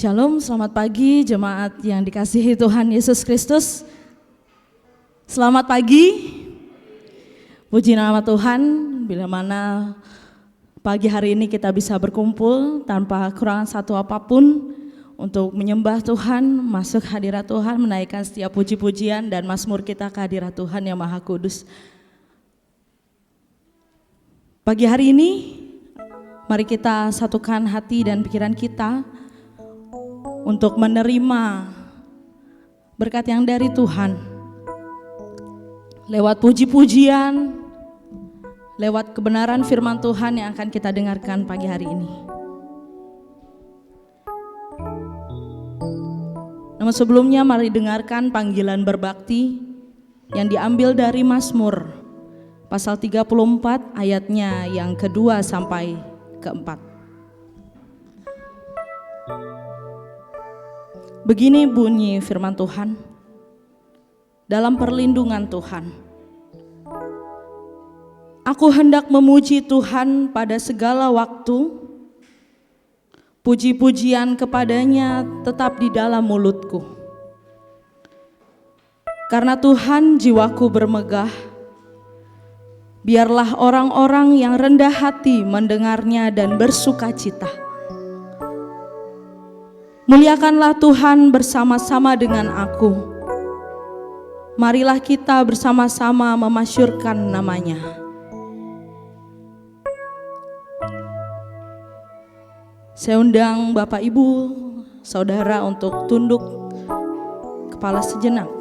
Shalom, selamat pagi jemaat yang dikasihi Tuhan Yesus Kristus. Selamat pagi, puji nama Tuhan, bila mana pagi hari ini kita bisa berkumpul tanpa kekurangan satu apapun untuk menyembah Tuhan, masuk hadirat Tuhan, menaikkan setiap puji-pujian dan mazmur kita ke hadirat Tuhan yang Maha Kudus. Pagi hari ini, mari kita satukan hati dan pikiran kita untuk menerima berkat yang dari Tuhan lewat puji-pujian, lewat kebenaran firman Tuhan yang akan kita dengarkan pagi hari ini. Namun sebelumnya mari dengarkan panggilan berbakti yang diambil dari Mazmur pasal 34 ayatnya yang kedua sampai keempat. Begini bunyi firman Tuhan, dalam perlindungan Tuhan. Aku hendak memuji Tuhan pada segala waktu, puji-pujian kepadanya tetap di dalam mulutku. Karena Tuhan jiwaku bermegah, biarlah orang-orang yang rendah hati mendengarnya dan bersukacita. Muliakanlah Tuhan bersama-sama dengan aku. Marilah kita bersama-sama memasyurkan namanya. Saya undang Bapak Ibu, Saudara untuk tunduk kepala sejenak,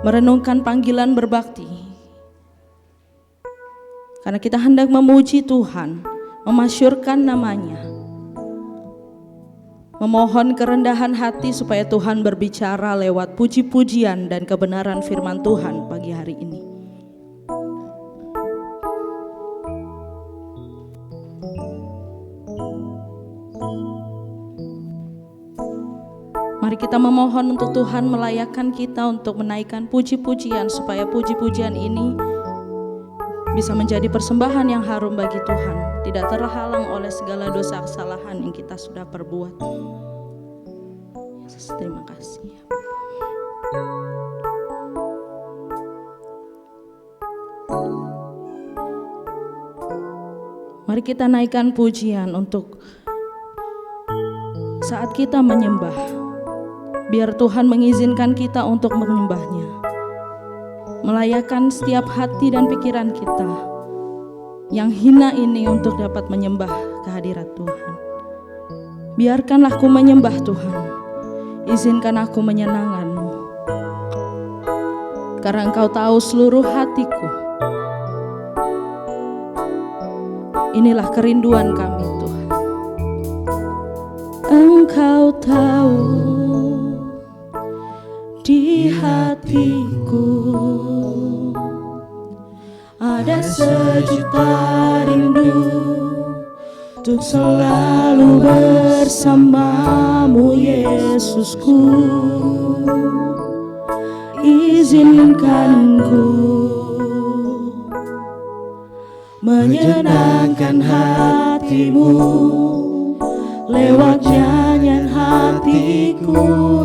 merenungkan panggilan berbakti. Karena kita hendak memuji Tuhan, memasyurkan namanya. Memohon kerendahan hati supaya Tuhan berbicara lewat puji-pujian dan kebenaran firman Tuhan pagi hari ini. Mari kita memohon untuk Tuhan melayakkan kita untuk menaikkan puji-pujian supaya puji-pujian ini bisa menjadi persembahan yang harum bagi Tuhan, tidak terhalang oleh segala dosa kesalahan yang kita sudah perbuat. Yesus, terima kasih. Mari kita naikkan pujian untuk saat kita menyembah. Biar Tuhan mengizinkan kita untuk menyembahnya. Melayakkan setiap hati dan pikiran kita yang hina ini untuk dapat menyembah kehadirat Tuhan. Biarkanlah aku menyembah Tuhan, izinkan aku menyenangkan-Mu, karena Engkau tahu seluruh hatiku. Inilah kerinduan kami Tuhan. Engkau tahu di hatiku ada sejuta rindu untuk selalu bersamamu Yesusku. Izinkan ku menyenangkan hatimu lewat nyanyian hatiku.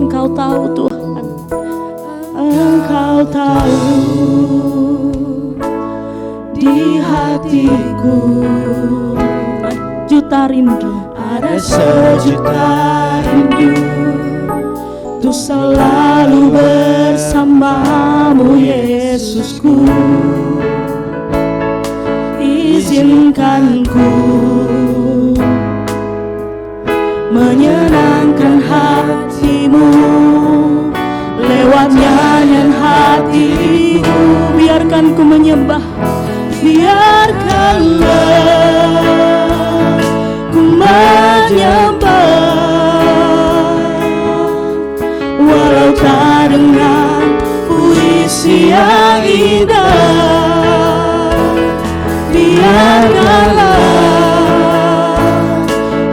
Engkau tahu Tuhan, Engkau tahu di hatiku juta rindu, ada sejuta rindu untuk selalu bersamamu Yesusku. Izinkan ku menyenangkan hatimu lewat nyanyian hatiku. Biarkan ku menyembah, biarkanlah ku menyembah, walau tak dengan puisi yang indah. Biarkanlah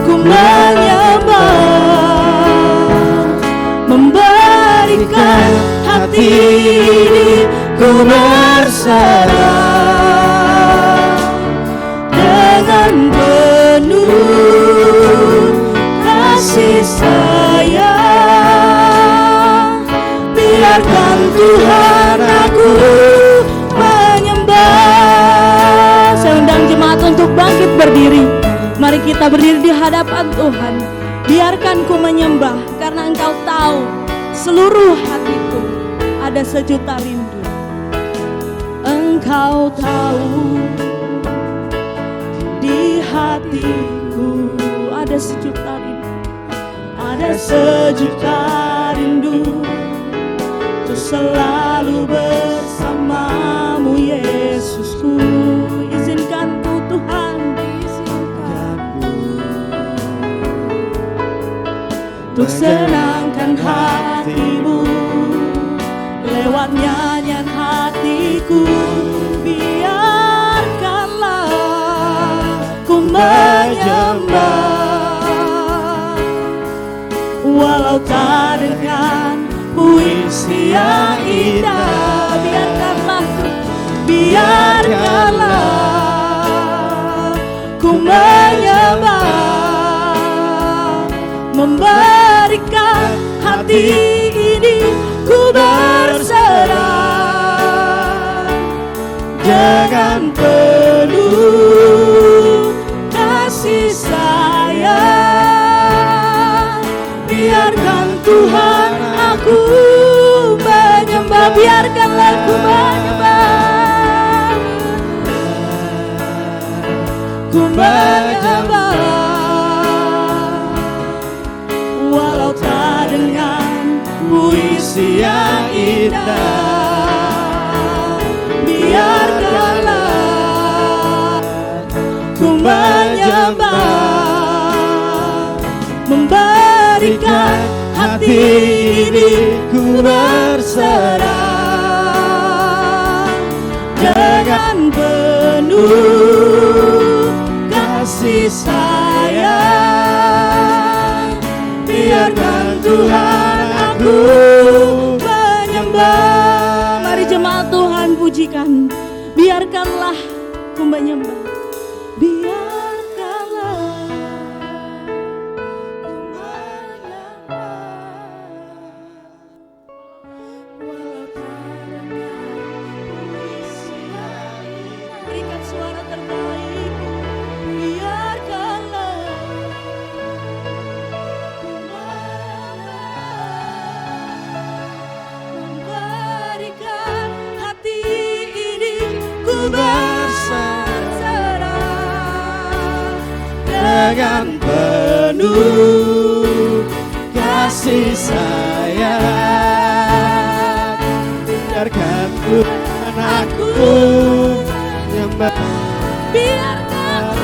ku menyembah, memberikan hati ini ku berserah dengan penuh kasih. kasih sayang. Biarkan Tuhan aku menyembah. Saya undang jemaat untuk bangkit berdiri. Mari kita berdiri di hadapan Tuhan. Biarkan ku menyembah, karena Engkau tahu seluruh hatiku ada sejuta rindu. Engkau tahu di hatiku ada sejuta rindu. Ada sejuta rindu untuk selalu bersamamu, Yesusku. Izinkan ku Tuhan, izinkanku untuk senangkan hatimu lewat nyanyian hatiku. Biarkanlah ku menyembah, walau tak dengan puisi yang indah. Biarkanlah ku menyembah, memberikan hati ini ku berserah dengan penuh kasih sayang. Biarkan Tuhan aku menyembah, biarkanlah ku menyembah, ku menyembah, walau tak dengan puisi yang indah. Biarkanlah ku menyembah, memberikan hati ini ku berserah dengan penuh kasih sayang. Biarkan Tuhan aku menyembah. Mari jemaat Tuhan pujikan. Biarkanlah ku menyembah, biarkanlah ku menyembah, walau tak dengan puisi yang indah. Berikan suara terbaik. Biarkanlah ku memberikan hati ini ku berserah dengan penuh kasih sayang. Biarkan Tuhan aku menyembah, biarkanlah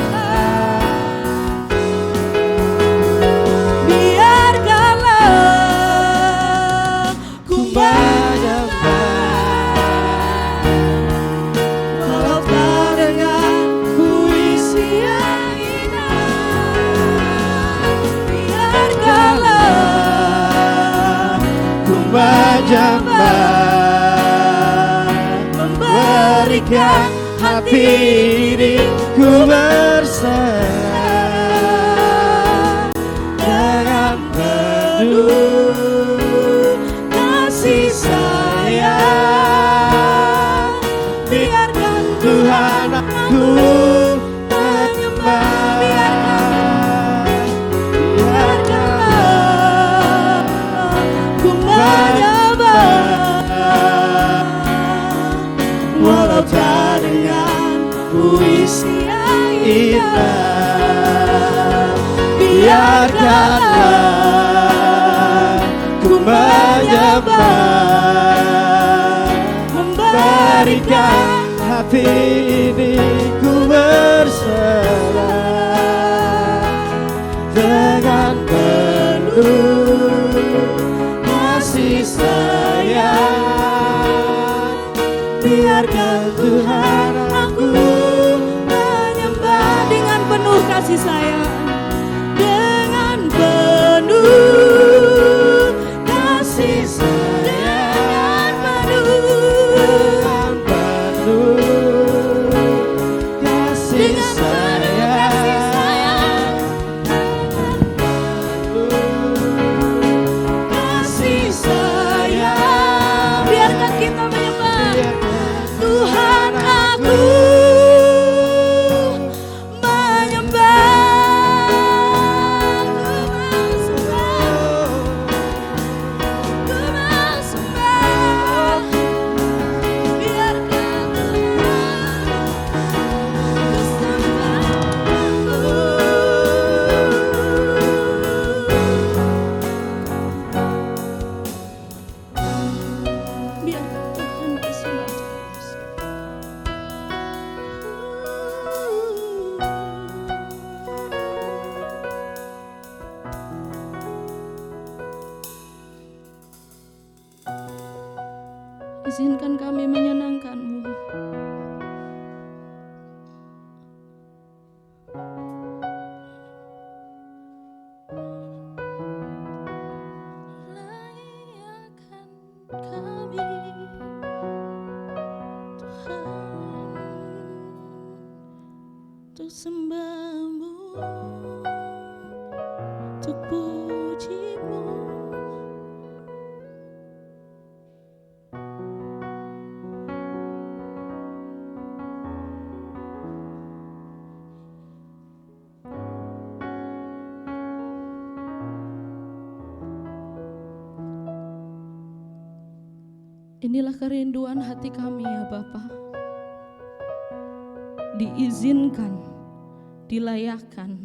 ku menyembah, walau tak dengan puisi yang indah. Biarkanlah ku menyembah, memberikan hati ini ku berserah dengan penuh kasih sayang. Biarkan Tuhan aku menyembah, biarkanlah ku menyembah, walau tak dengan puisi yang indah. Biarkanlah ku menyembah, memberikan hati ini ku berserah dengan penuh kasih sayang. Biarkan Tuhan aku menyembah dengan penuh kasih sayang, dengan penuh kasih sayang, dengan penuh kasih sayang, dengan penuh izinkan kami menyenangkan-Mu. Layakan kami, Tuhan, untuk sembah-Mu, untuk puji-Mu. Inilah kerinduan hati kami ya Bapa. Diizinkan, dilayakkan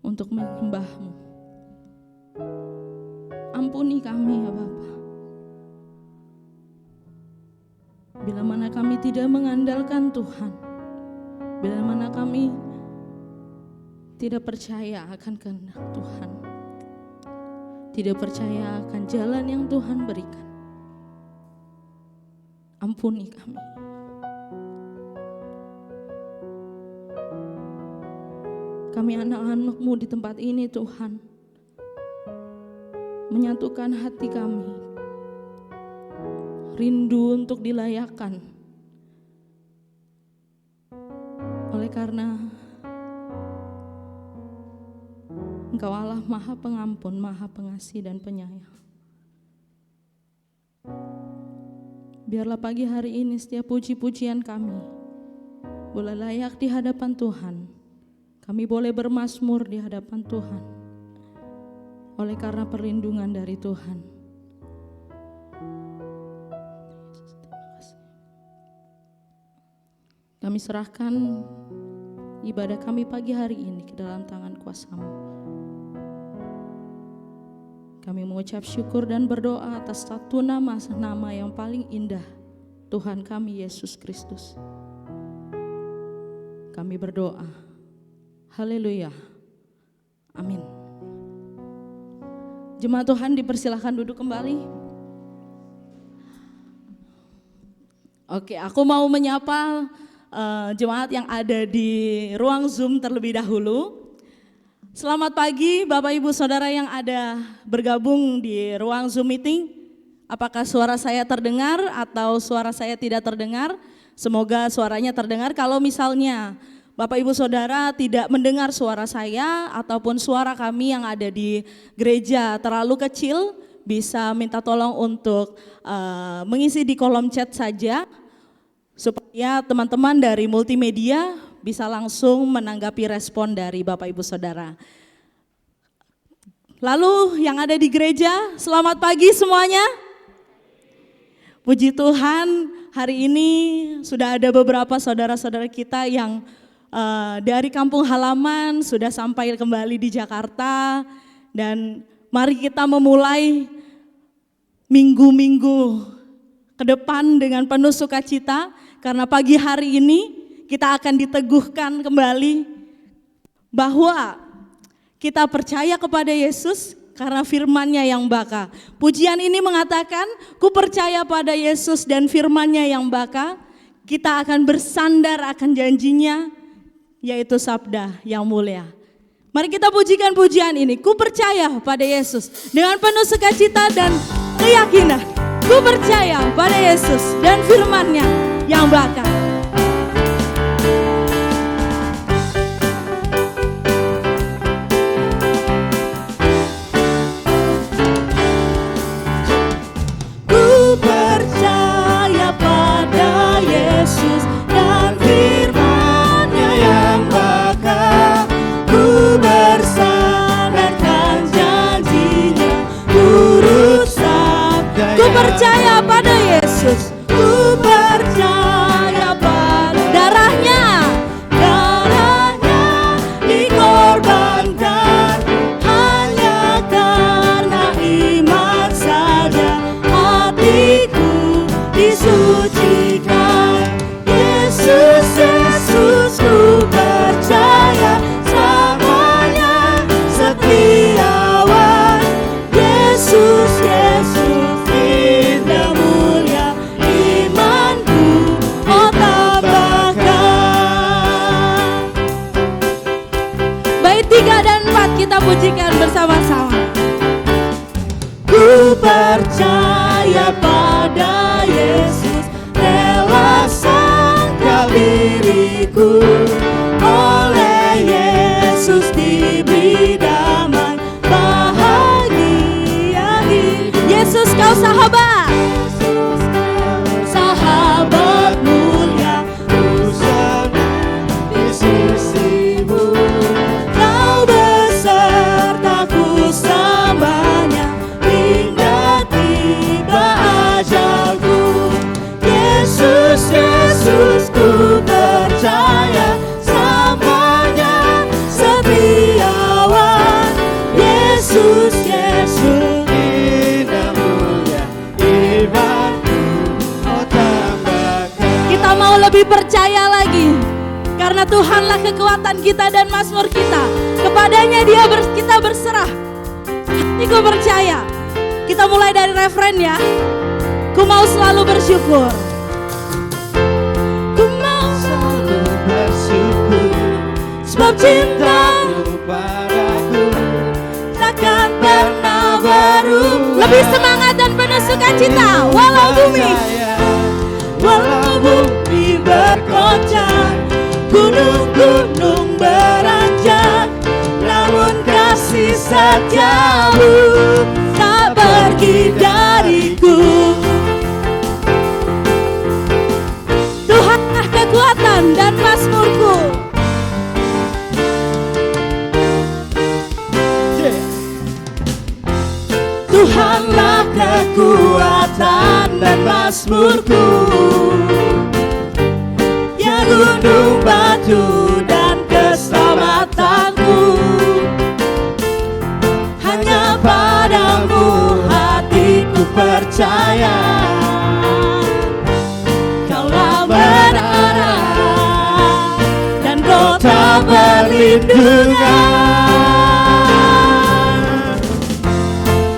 untuk menyembah-Mu. Ampuni kami ya Bapa. Bila mana kami tidak mengandalkan Tuhan, bila mana kami tidak percaya akan kehendak Tuhan, tidak percaya akan jalan yang Tuhan berikan, ampuni kami. Kami anak-anak-Mu di tempat ini Tuhan, menyatukan hati kami, rindu untuk dilayakkan. Oleh karena Engkau Allah Maha Pengampun, Maha Pengasih dan Penyayang. Biarlah pagi hari ini setiap puji-pujian kami boleh layak di hadapan Tuhan. Kami boleh bermazmur di hadapan Tuhan oleh karena perlindungan dari Tuhan. Kami serahkan ibadah kami pagi hari ini ke dalam tangan kuasa-Mu. Kami mengucap syukur dan berdoa atas satu nama yang paling indah, Tuhan kami Yesus Kristus. Kami berdoa, haleluya, amin. Jemaat Tuhan dipersilahkan duduk kembali. Oke, aku mau menyapa jemaat yang ada di ruang Zoom terlebih dahulu. Selamat pagi Bapak Ibu Saudara yang ada bergabung di ruang Zoom meeting. Apakah suara saya terdengar atau suara saya tidak terdengar? Semoga suaranya terdengar. Kalau misalnya Bapak Ibu Saudara tidak mendengar suara saya ataupun suara kami yang ada di gereja terlalu kecil, bisa minta tolong untuk mengisi di kolom chat saja supaya teman-teman dari multimedia bisa langsung menanggapi respon dari Bapak Ibu Saudara. Lalu yang ada di gereja, selamat pagi semuanya. Puji Tuhan, hari ini sudah ada beberapa saudara-saudara kita yang dari kampung halaman sudah sampai kembali di Jakarta. Dan mari kita memulai minggu-minggu ke depan dengan penuh sukacita, karena pagi hari ini kita akan diteguhkan kembali bahwa kita percaya kepada Yesus karena firman-Nya yang baka. Pujian ini mengatakan, ku percaya pada Yesus dan firman-Nya yang baka. Kita akan bersandar akan janjinya, yaitu sabda yang mulia. Mari kita pujikan pujian ini, ku percaya pada Yesus dengan penuh sukacita dan keyakinan. Ku percaya pada Yesus dan firman-Nya yang baka. Percaya pada Yesus, ku percaya kita pujikan bersama-sama. Ku percaya pada Yesus, rela sangkal diriku. Oleh Yesus diberi damai bahagia. Yesus kau sahabat, sahabat mulia, ku senang di sisimu. Kau besertaku selamanya hingga tiba ajalku. Yesus, Yesus, ku percaya selamanya setiawan. Yesus, Yesus, indah mulia imanku kau tambahkan. kita mau lebih percaya lagi. Karena Tuhanlah kekuatan kita dan mazmur kita. Kepadanya kita berserah. Hatiku percaya. Kita mulai dari referen ya. Ku mau selalu bersyukur. Ku mau selalu bersyukur, sebab cintamu padaku takkan pernah berubah. Lebih semangat dan penuh sukacita. Walau bumi bergoncang, gunung-gunung beranjak, namun kasih setiamu tak pergi dariku. Tuhanlah kekuatan dan mazmurku. Tuhanlah kekuatan dan mazmurku, ya gunung batu dan keselamatanku. Hanya padamu hatiku percaya, Kaulah menara dan kota perlindungan.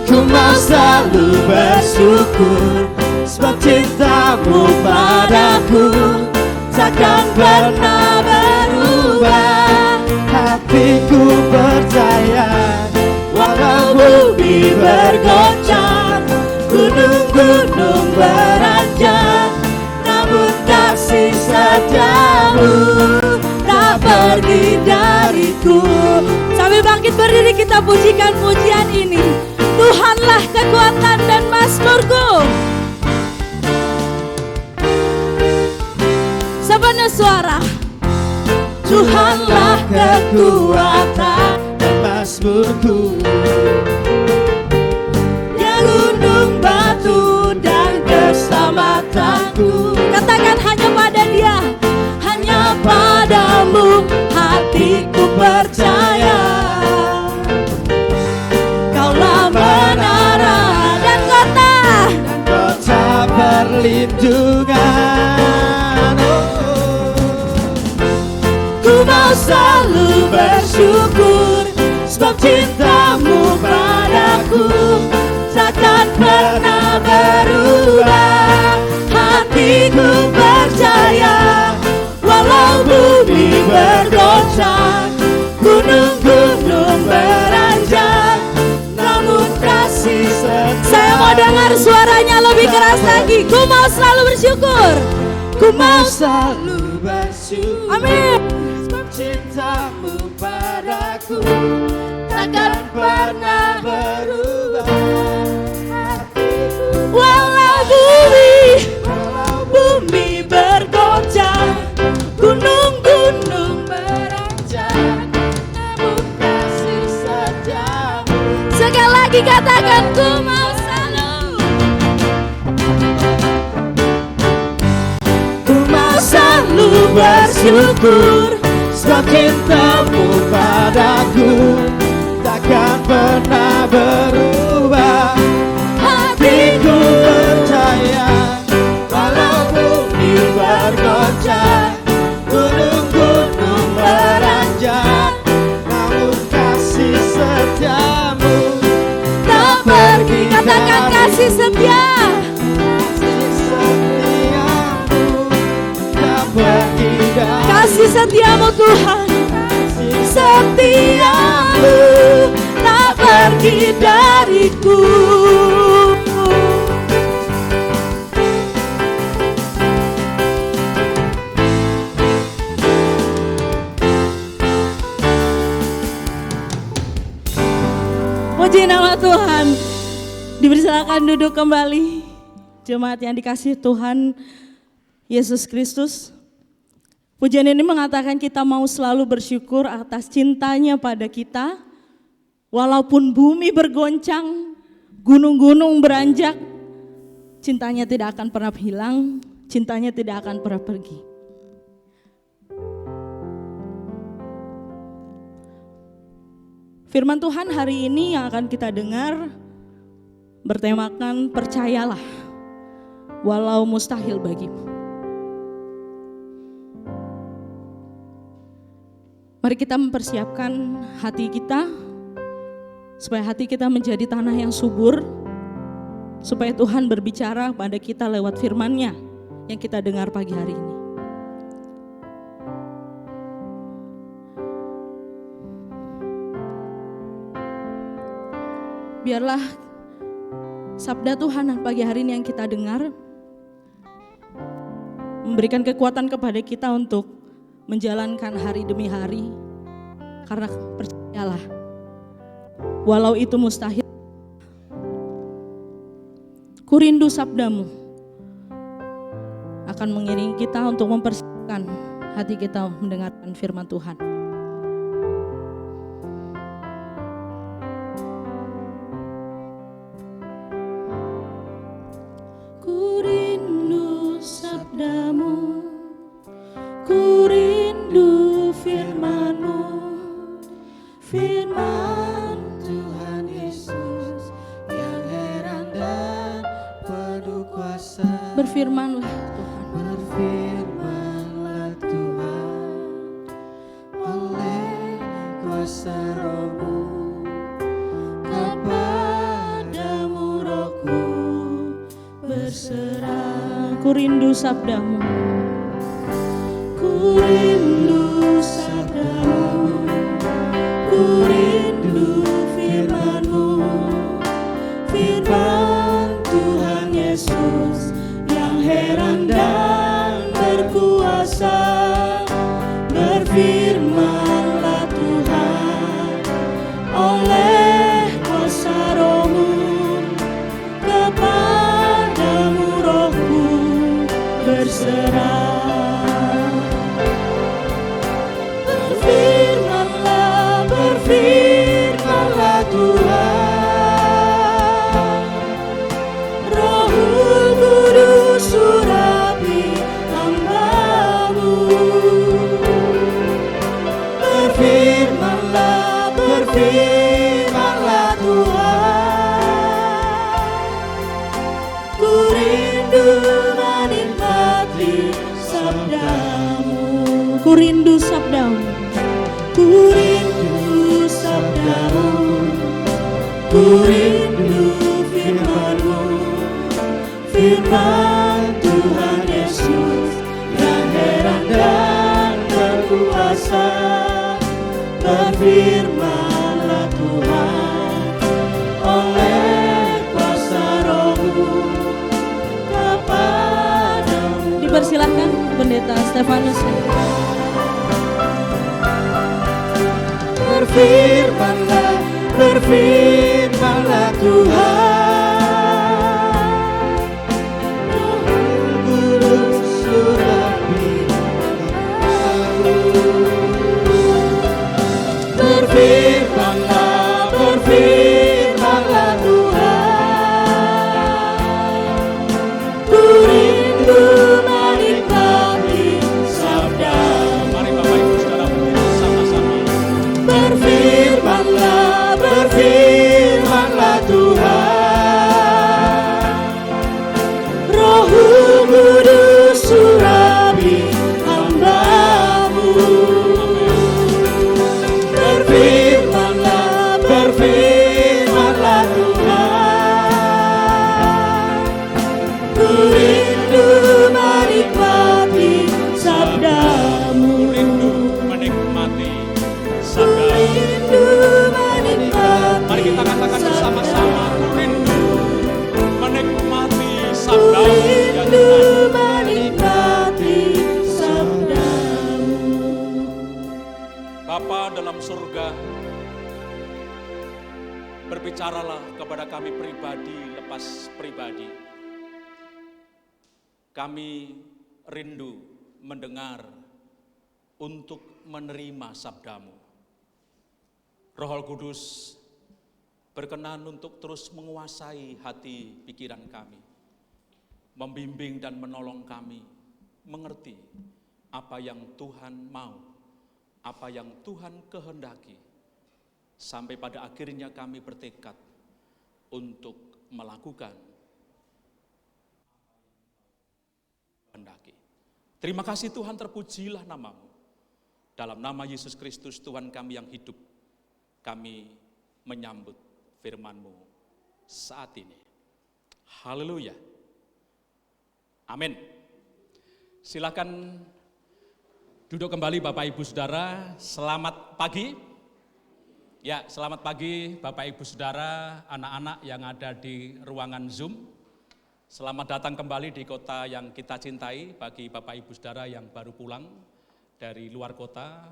Ku mau selalu bersyukur, sebab cintamu padaku takkan pernah berubah. Hatiku percaya, walau bumi bergoncang, gunung-gunung beranjak, namun kasih setiamu tak pergi dariku. Sambil bangkit berdiri kita pujikan pujian ini. Tuhanlah kekuatan dan mazmurku. Sepenuh suara. Tuhanlah kekuatan dan mazmurku, ya gunung batu dan keselamatanku. Katakan hanya pada Dia. Hanya padamu hatiku percaya, Kaulah menara Dan kota. perlindungan. Ku mau selalu bersyukur, sebab cintamu padaku takkan pernah berubah. Hatiku percaya, walau bumi bergoncang, gunung-gunung beranjak, namun kasih setiamu. Saya mau dengar suaranya lebih keras lagi. Ku mau selalu bersyukur. Ku mau selalu bersyukur, Amin. sebab cintamu padaku takkan pernah berubah. Hatiku Walau bumi bergoncang, gunung-gunung beranjak, namun kasih setiamu. sekali lagi katakan ku mau selalu. Ku mau selalu bersyukur, sebab cintamu padaku takkan pernah berubah. Hatiku percaya, walau bumi bergoncang, gunung-gunung beranjak, namun kasih setiamu tak pergi. Katakan kasih setia. Kasih setiamu tak pergi dari Kasih setiamu Tuhan. setiamu pergi dariku. Puji nama Tuhan. Dipersilakan duduk kembali. Jemaat yang dikasihi Tuhan Yesus Kristus. Pujian ini mengatakan kita mau selalu bersyukur atas cintanya pada kita. Walaupun bumi bergoncang, gunung-gunung beranjak, cintanya tidak akan pernah hilang, cintanya tidak akan pernah pergi. Firman Tuhan hari ini yang akan kita dengar bertemakan percayalah walau mustahil bagimu. Mari kita mempersiapkan hati kita supaya hati kita menjadi tanah yang subur, supaya Tuhan berbicara pada kita lewat firman-Nya yang kita dengar pagi hari ini. Biarlah sabda Tuhan pagi hari ini yang kita dengar memberikan kekuatan kepada kita untuk menjalankan hari demi hari, karena percayalah walau itu mustahil. Ku rindu sabdamu akan mengiringi kita untuk mempersiapkan hati kita mendengarkan firman Tuhan. Ku rindu sabdamu, ku rindu firman-Mu, firman Tuhan Yesus yang heran dan penuh kuasa. berfirmanlah Tuhan. Berfirmanlah Tuhan oleh kuasa Roh-Mu, kepadamu Roh-Ku berserah. Ku rindu sabdamu, Ku rindu sabdamu, ku rindu firman-Mu, firman Tuhan Yesus yang heran dan berkuasa. Berfirmanlah Tuhan oleh kuasa Roh-Mu, kepadamu Roh-Ku berserah. Berfirmanlah Tuhan, Roh-Mu Kudus surapi hamba-Mu. Berfirmanlah Tuhan, ku rindu menikmati sabda-Mu. ku rindu sabdamu, Ku rindu sabda-Mu, ku rindu firman-Mu, firman Tuhan Yesus yang heran dan berkuasa. Berfirmanlah Tuhan oleh kuasa Roh-Mu, kepadamu. dipersilahkan Pendeta Stefanus. Berfirmanlah Tuhan, Roh Kudus surapi hamba-Mu. Berfirmanlah Tuhan, ku rindu menikmati sabda-Mu. Mari Bapak Ibu Saudara berdiri sama-sama. Berfirmanlah Tuhan, Berbicaralah kepada kami pribadi lepas pribadi. Kami rindu mendengar untuk menerima sabdamu. Roh Kudus berkenan untuk terus menguasai hati pikiran kami, membimbing dan menolong kami mengerti apa yang Tuhan mau, apa yang Tuhan kehendaki, sampai pada akhirnya kami bertekad untuk melakukan kehendaki. Terima kasih Tuhan, terpujilah namamu. Dalam nama Yesus Kristus Tuhan kami yang hidup, kami menyambut firman-Mu saat ini. Haleluya. Amin. Silakan duduk kembali Bapak Ibu Saudara. Selamat pagi. Ya, selamat pagi Bapak Ibu Saudara, anak-anak yang ada di ruangan Zoom. Selamat datang kembali di kota yang kita cintai. Bagi Bapak Ibu Saudara yang baru pulang dari luar kota,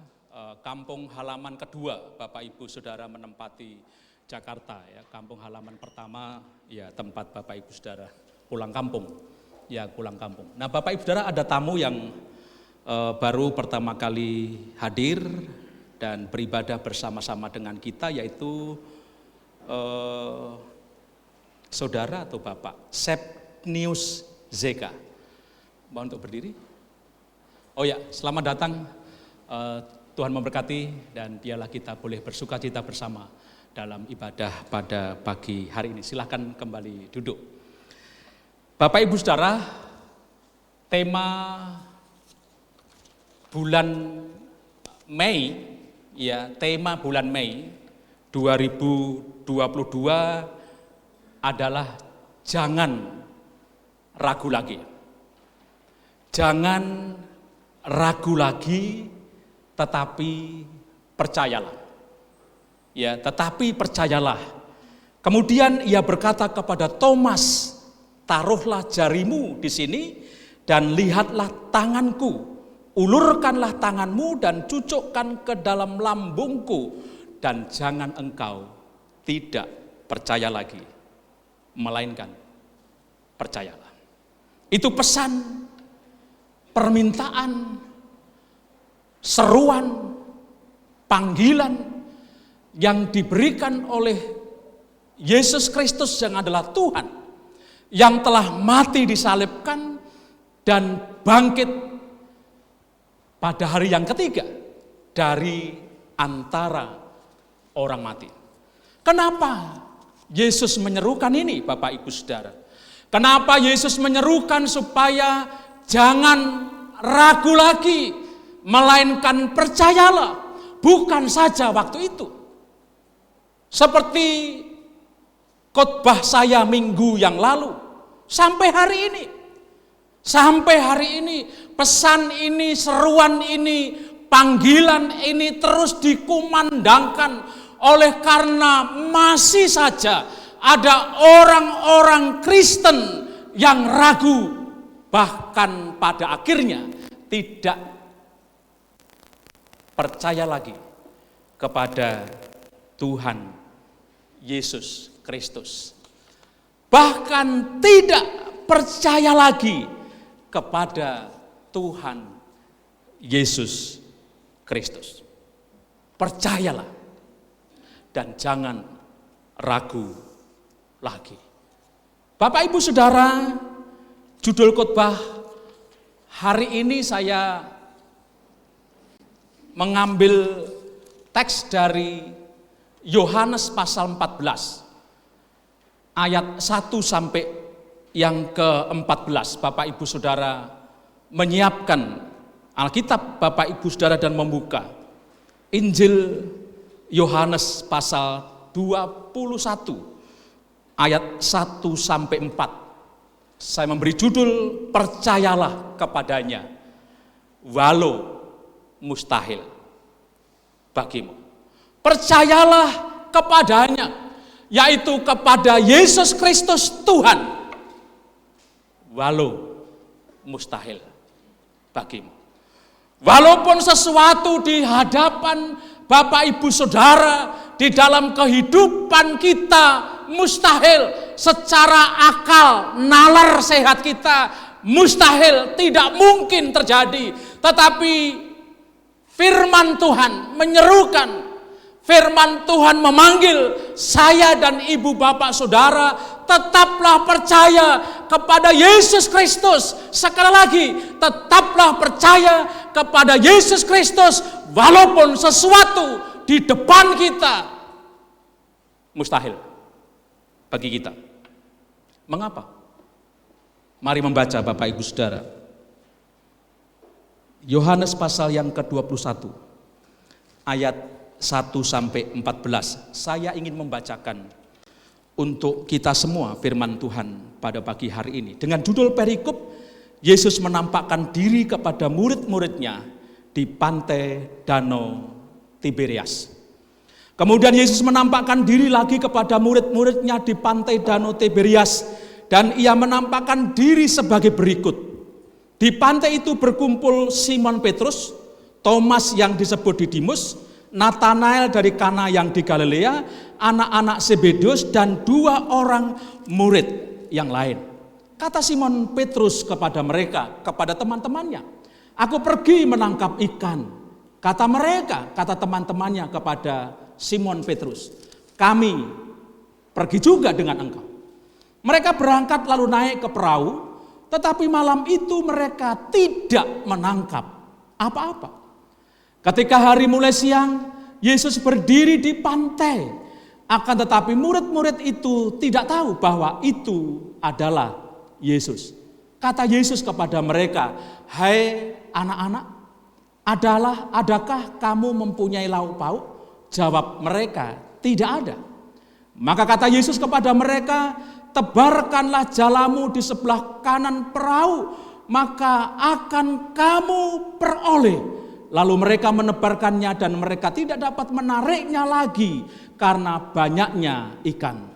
kampung halaman kedua Bapak Ibu Saudara menempati Jakarta, ya. Kampung halaman pertama ya tempat Bapak Ibu Saudara pulang kampung. Ya, pulang kampung. Nah, Bapak Ibu Saudara, ada tamu yang baru pertama kali hadir dan beribadah bersama-sama dengan kita, yaitu saudara atau Bapak Septimius Zeka. Mohon untuk berdiri. Oh ya, selamat datang. Tuhan memberkati dan biarlah kita boleh bersuka cita bersama dalam ibadah pada pagi hari ini. Silakan kembali duduk. Bapak Ibu Saudara, tema bulan Mei, ya, tema bulan Mei 2022 adalah jangan ragu lagi. Jangan ragu lagi, tetapi percayalah. Ya, tetapi percayalah. Kemudian ia berkata kepada Thomas, taruhlah jarimu di sini dan lihatlah tanganku. Ulurkanlah tanganmu dan cucukkan ke dalam lambungku, dan jangan engkau tidak percaya lagi, melainkan percayalah. Itu pesan, permintaan, seruan, panggilan yang diberikan oleh Yesus Kristus yang adalah Tuhan, yang telah mati disalibkan dan bangkit pada hari yang ketiga dari antara orang mati. Kenapa Yesus menyerukan ini, Bapak Ibu Saudara? Kenapa Yesus menyerukan supaya jangan ragu lagi, melainkan percayalah? Bukan saja waktu itu, seperti khotbah saya minggu yang lalu, sampai hari ini. Sampai hari ini, pesan ini, seruan ini, panggilan ini terus dikumandangkan oleh karena masih saja ada orang-orang Kristen yang ragu, bahkan pada akhirnya tidak percaya lagi kepada Tuhan Yesus Kristus. Bahkan tidak percaya lagi kepada Tuhan Yesus Kristus. Percayalah dan jangan ragu lagi. Bapak Ibu Saudara, judul khotbah hari ini saya mengambil teks dari Yohanes pasal 14 ayat 1 sampai yang ke-14. Bapak Ibu Saudara menyiapkan Alkitab Bapak Ibu Saudara dan membuka Injil Yohanes pasal 21 ayat 1 sampai 4. Saya memberi judul percayalah kepadanya walau mustahil bagimu. Percayalah kepadanya, yaitu kepada Yesus Kristus Tuhan, walau mustahil bagimu. Walaupun sesuatu di hadapan Bapak Ibu Saudara di dalam kehidupan kita mustahil secara akal, nalar sehat kita mustahil, tidak mungkin terjadi. Tetapi firman Tuhan menyerukan, firman Tuhan memanggil saya dan ibu bapak saudara, tetaplah percaya kepada Yesus Kristus. Sekali lagi, tetaplah percaya kepada Yesus Kristus walaupun sesuatu di depan kita mustahil bagi kita. Mengapa? Mari membaca Bapak Ibu Saudara. Yohanes pasal yang ke-21 ayat 1 sampai 14. Saya ingin membacakan untuk kita semua firman Tuhan pada pagi hari ini. Dengan judul perikop, Yesus menampakkan diri kepada murid-muridnya di pantai Danau Tiberias. Kemudian Yesus menampakkan diri lagi kepada murid-muridnya di pantai Danau Tiberias, dan ia menampakkan diri sebagai berikut. Di pantai itu berkumpul Simon Petrus, Thomas yang disebut Didimus, Nathanael dari Kana yang di Galilea, anak-anak Zebedeus, dan 2 orang murid yang lain. Kata Simon Petrus kepada mereka, kepada teman-temannya, "Aku pergi menangkap ikan." Kata mereka, kata teman-temannya kepada Simon Petrus, "Kami pergi juga dengan engkau." Mereka berangkat lalu naik ke perahu, tetapi malam itu mereka tidak menangkap apa-apa. Ketika hari mulai siang, Yesus berdiri di pantai. Akan tetapi murid-murid itu tidak tahu bahwa itu adalah Yesus. Kata Yesus kepada mereka, "Hai anak-anak, adakah kamu mempunyai lauk pauk?" Jawab mereka, "Tidak ada." Maka kata Yesus kepada mereka, "Tebarkanlah jalamu di sebelah kanan perahu, maka akan kamu peroleh." Lalu mereka menebarkannya dan mereka tidak dapat menariknya lagi karena banyaknya ikan.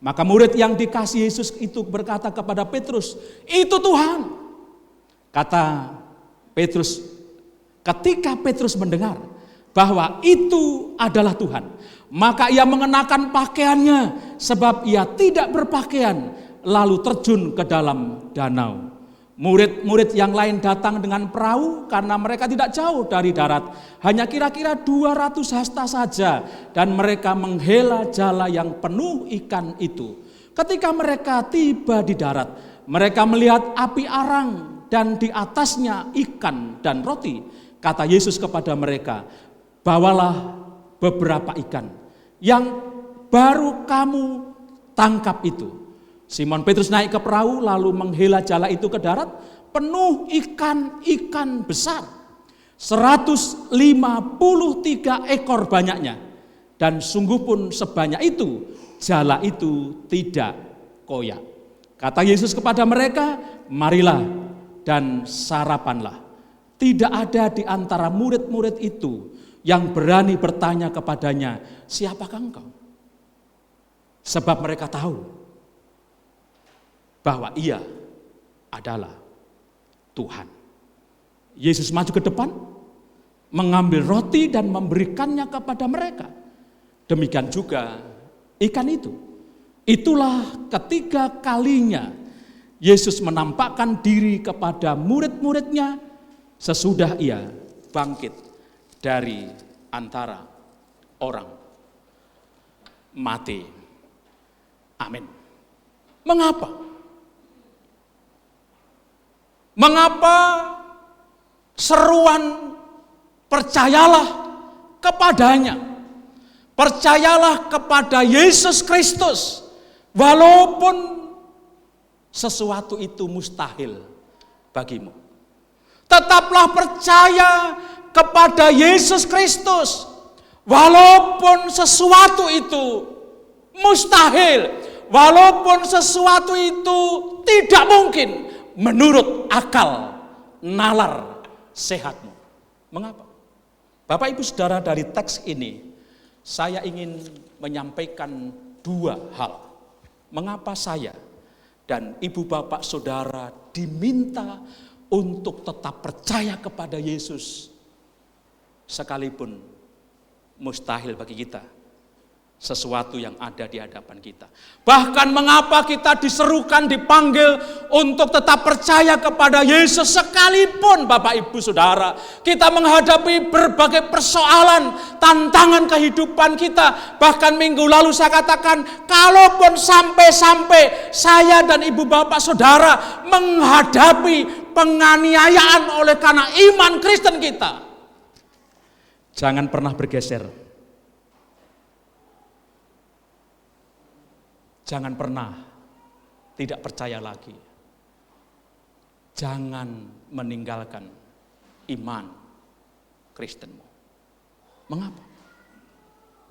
Maka murid yang dikasihi Yesus itu berkata kepada Petrus, "Itu Tuhan." Kata Petrus, ketika Petrus mendengar bahwa itu adalah Tuhan, maka ia mengenakan pakaiannya sebab ia tidak berpakaian, lalu terjun ke dalam danau. Murid-murid yang lain datang dengan perahu karena mereka tidak jauh dari darat, hanya kira-kira 200 hasta saja, dan mereka menghela jala yang penuh ikan itu. Ketika mereka tiba di darat, mereka melihat api arang dan di atasnya ikan dan roti. Kata Yesus kepada mereka, "Bawalah beberapa ikan yang baru kamu tangkap itu." Simon Petrus naik ke perahu lalu menghela jala itu ke darat, penuh ikan-ikan besar. 153 ekor banyaknya, dan sungguh pun sebanyak itu jala itu tidak koyak. Kata Yesus kepada mereka, "Marilah dan sarapanlah." Tidak ada di antara murid-murid itu yang berani bertanya kepadanya, "Siapakah engkau?" Sebab mereka tahu bahwa ia adalah Tuhan. Yesus maju ke depan, mengambil roti dan memberikannya kepada mereka. Demikian juga ikan itu. Itulah ketiga kalinya Yesus menampakkan diri kepada murid-muridnya sesudah ia bangkit dari antara orang mati. Amin. Mengapa? Mengapa seruan percayalah kepadanya? Percayalah kepada Yesus Kristus walaupun sesuatu itu mustahil bagimu. Tetaplah percaya kepada Yesus Kristus walaupun sesuatu itu mustahil, walaupun sesuatu itu tidak mungkin menurut akal, nalar, sehatmu. Mengapa? Bapak Ibu Saudara, dari teks ini saya ingin menyampaikan 2 hal. Mengapa saya dan Ibu Bapak Saudara diminta untuk tetap percaya kepada Yesus sekalipun mustahil bagi kita sesuatu yang ada di hadapan kita. Bahkan mengapa kita diserukan, dipanggil untuk tetap percaya kepada Yesus sekalipun Bapak Ibu Saudara, kita menghadapi berbagai persoalan, tantangan kehidupan kita. Bahkan minggu lalu saya katakan, kalaupun sampai-sampai saya dan Ibu Bapak Saudara menghadapi penganiayaan oleh karena iman Kristen kita, jangan pernah bergeser. Jangan pernah tidak percaya lagi. Jangan meninggalkan iman Kristenmu. Mengapa?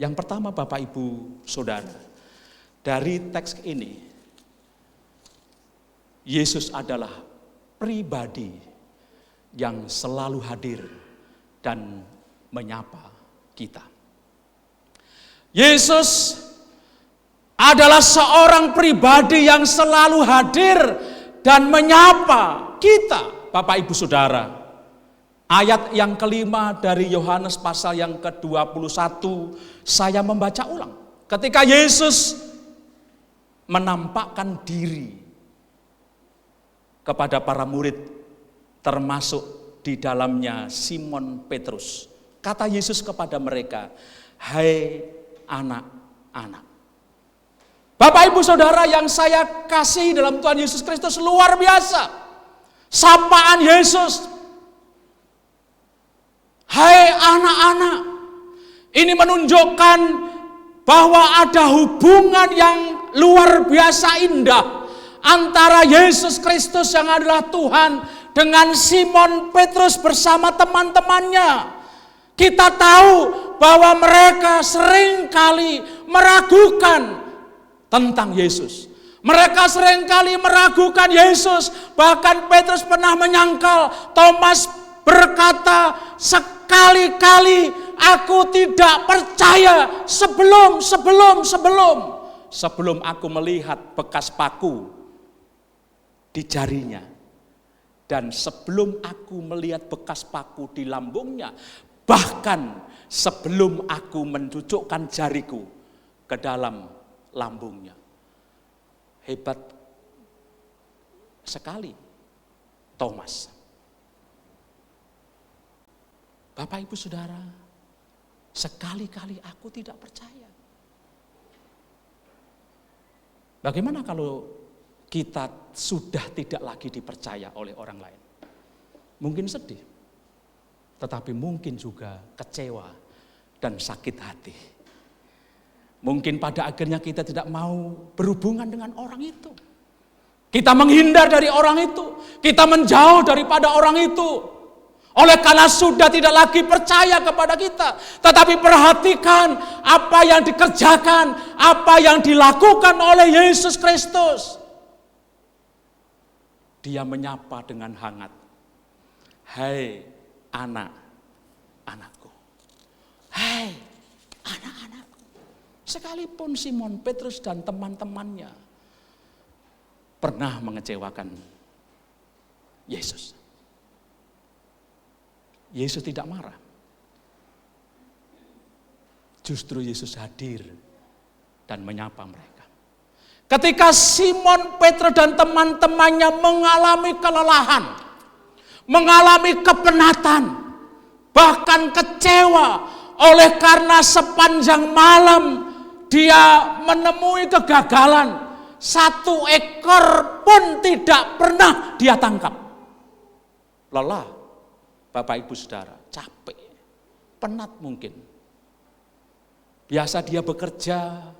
Yang pertama Bapak Ibu Saudara, dari teks ini, Yesus adalah pribadi yang selalu hadir dan menyapa kita. Yesus adalah seorang pribadi yang selalu hadir dan menyapa kita, Bapak Ibu Saudara. Ayat yang kelima dari Yohanes pasal yang ke-21, saya membaca ulang. Ketika Yesus menampakkan diri kepada para murid, termasuk di dalamnya Simon Petrus. Kata Yesus kepada mereka, "Hai anak-anak." Bapak Ibu Saudara yang saya kasih dalam Tuhan Yesus Kristus, luar biasa. Sapaan Yesus, "Hai anak-anak." Ini menunjukkan bahwa ada hubungan yang luar biasa indah antara Yesus Kristus yang adalah Tuhan dengan Simon Petrus bersama teman-temannya. Kita tahu bahwa mereka seringkali meragukan tentang Yesus. Mereka seringkali meragukan Yesus. Bahkan Petrus pernah menyangkal. Thomas berkata, "Sekali-kali aku tidak percaya sebelum aku melihat bekas paku di jarinya. Dan sebelum aku melihat bekas paku di lambungnya. Bahkan sebelum aku mencucukkan jariku ke dalam lambungnya." Hebat sekali Thomas. Bapak Ibu Saudara, sekali-kali aku tidak percaya. Bagaimana kalau kita sudah tidak lagi dipercaya oleh orang lain? Mungkin sedih, tetapi mungkin juga kecewa dan sakit hati. Mungkin pada akhirnya kita tidak mau berhubungan dengan orang itu. Kita menghindar dari orang itu. Kita menjauh daripada orang itu. Oleh karena sudah tidak lagi percaya kepada kita. Tetapi perhatikan apa yang dikerjakan, apa yang dilakukan oleh Yesus Kristus. Dia menyapa dengan hangat. "Hai anak-anakku." Hai anak-anakku. Sekalipun Simon Petrus dan teman-temannya pernah mengecewakan Yesus. Yesus tidak marah. Justru Yesus hadir dan menyapa mereka. Ketika Simon Petrus dan teman-temannya mengalami kelelahan, mengalami kepenatan, bahkan kecewa oleh karena sepanjang malam dia menemui kegagalan. Satu ekor pun tidak pernah dia tangkap. Lelah, Bapak Ibu Saudara, capek, penat mungkin. Biasa dia bekerja,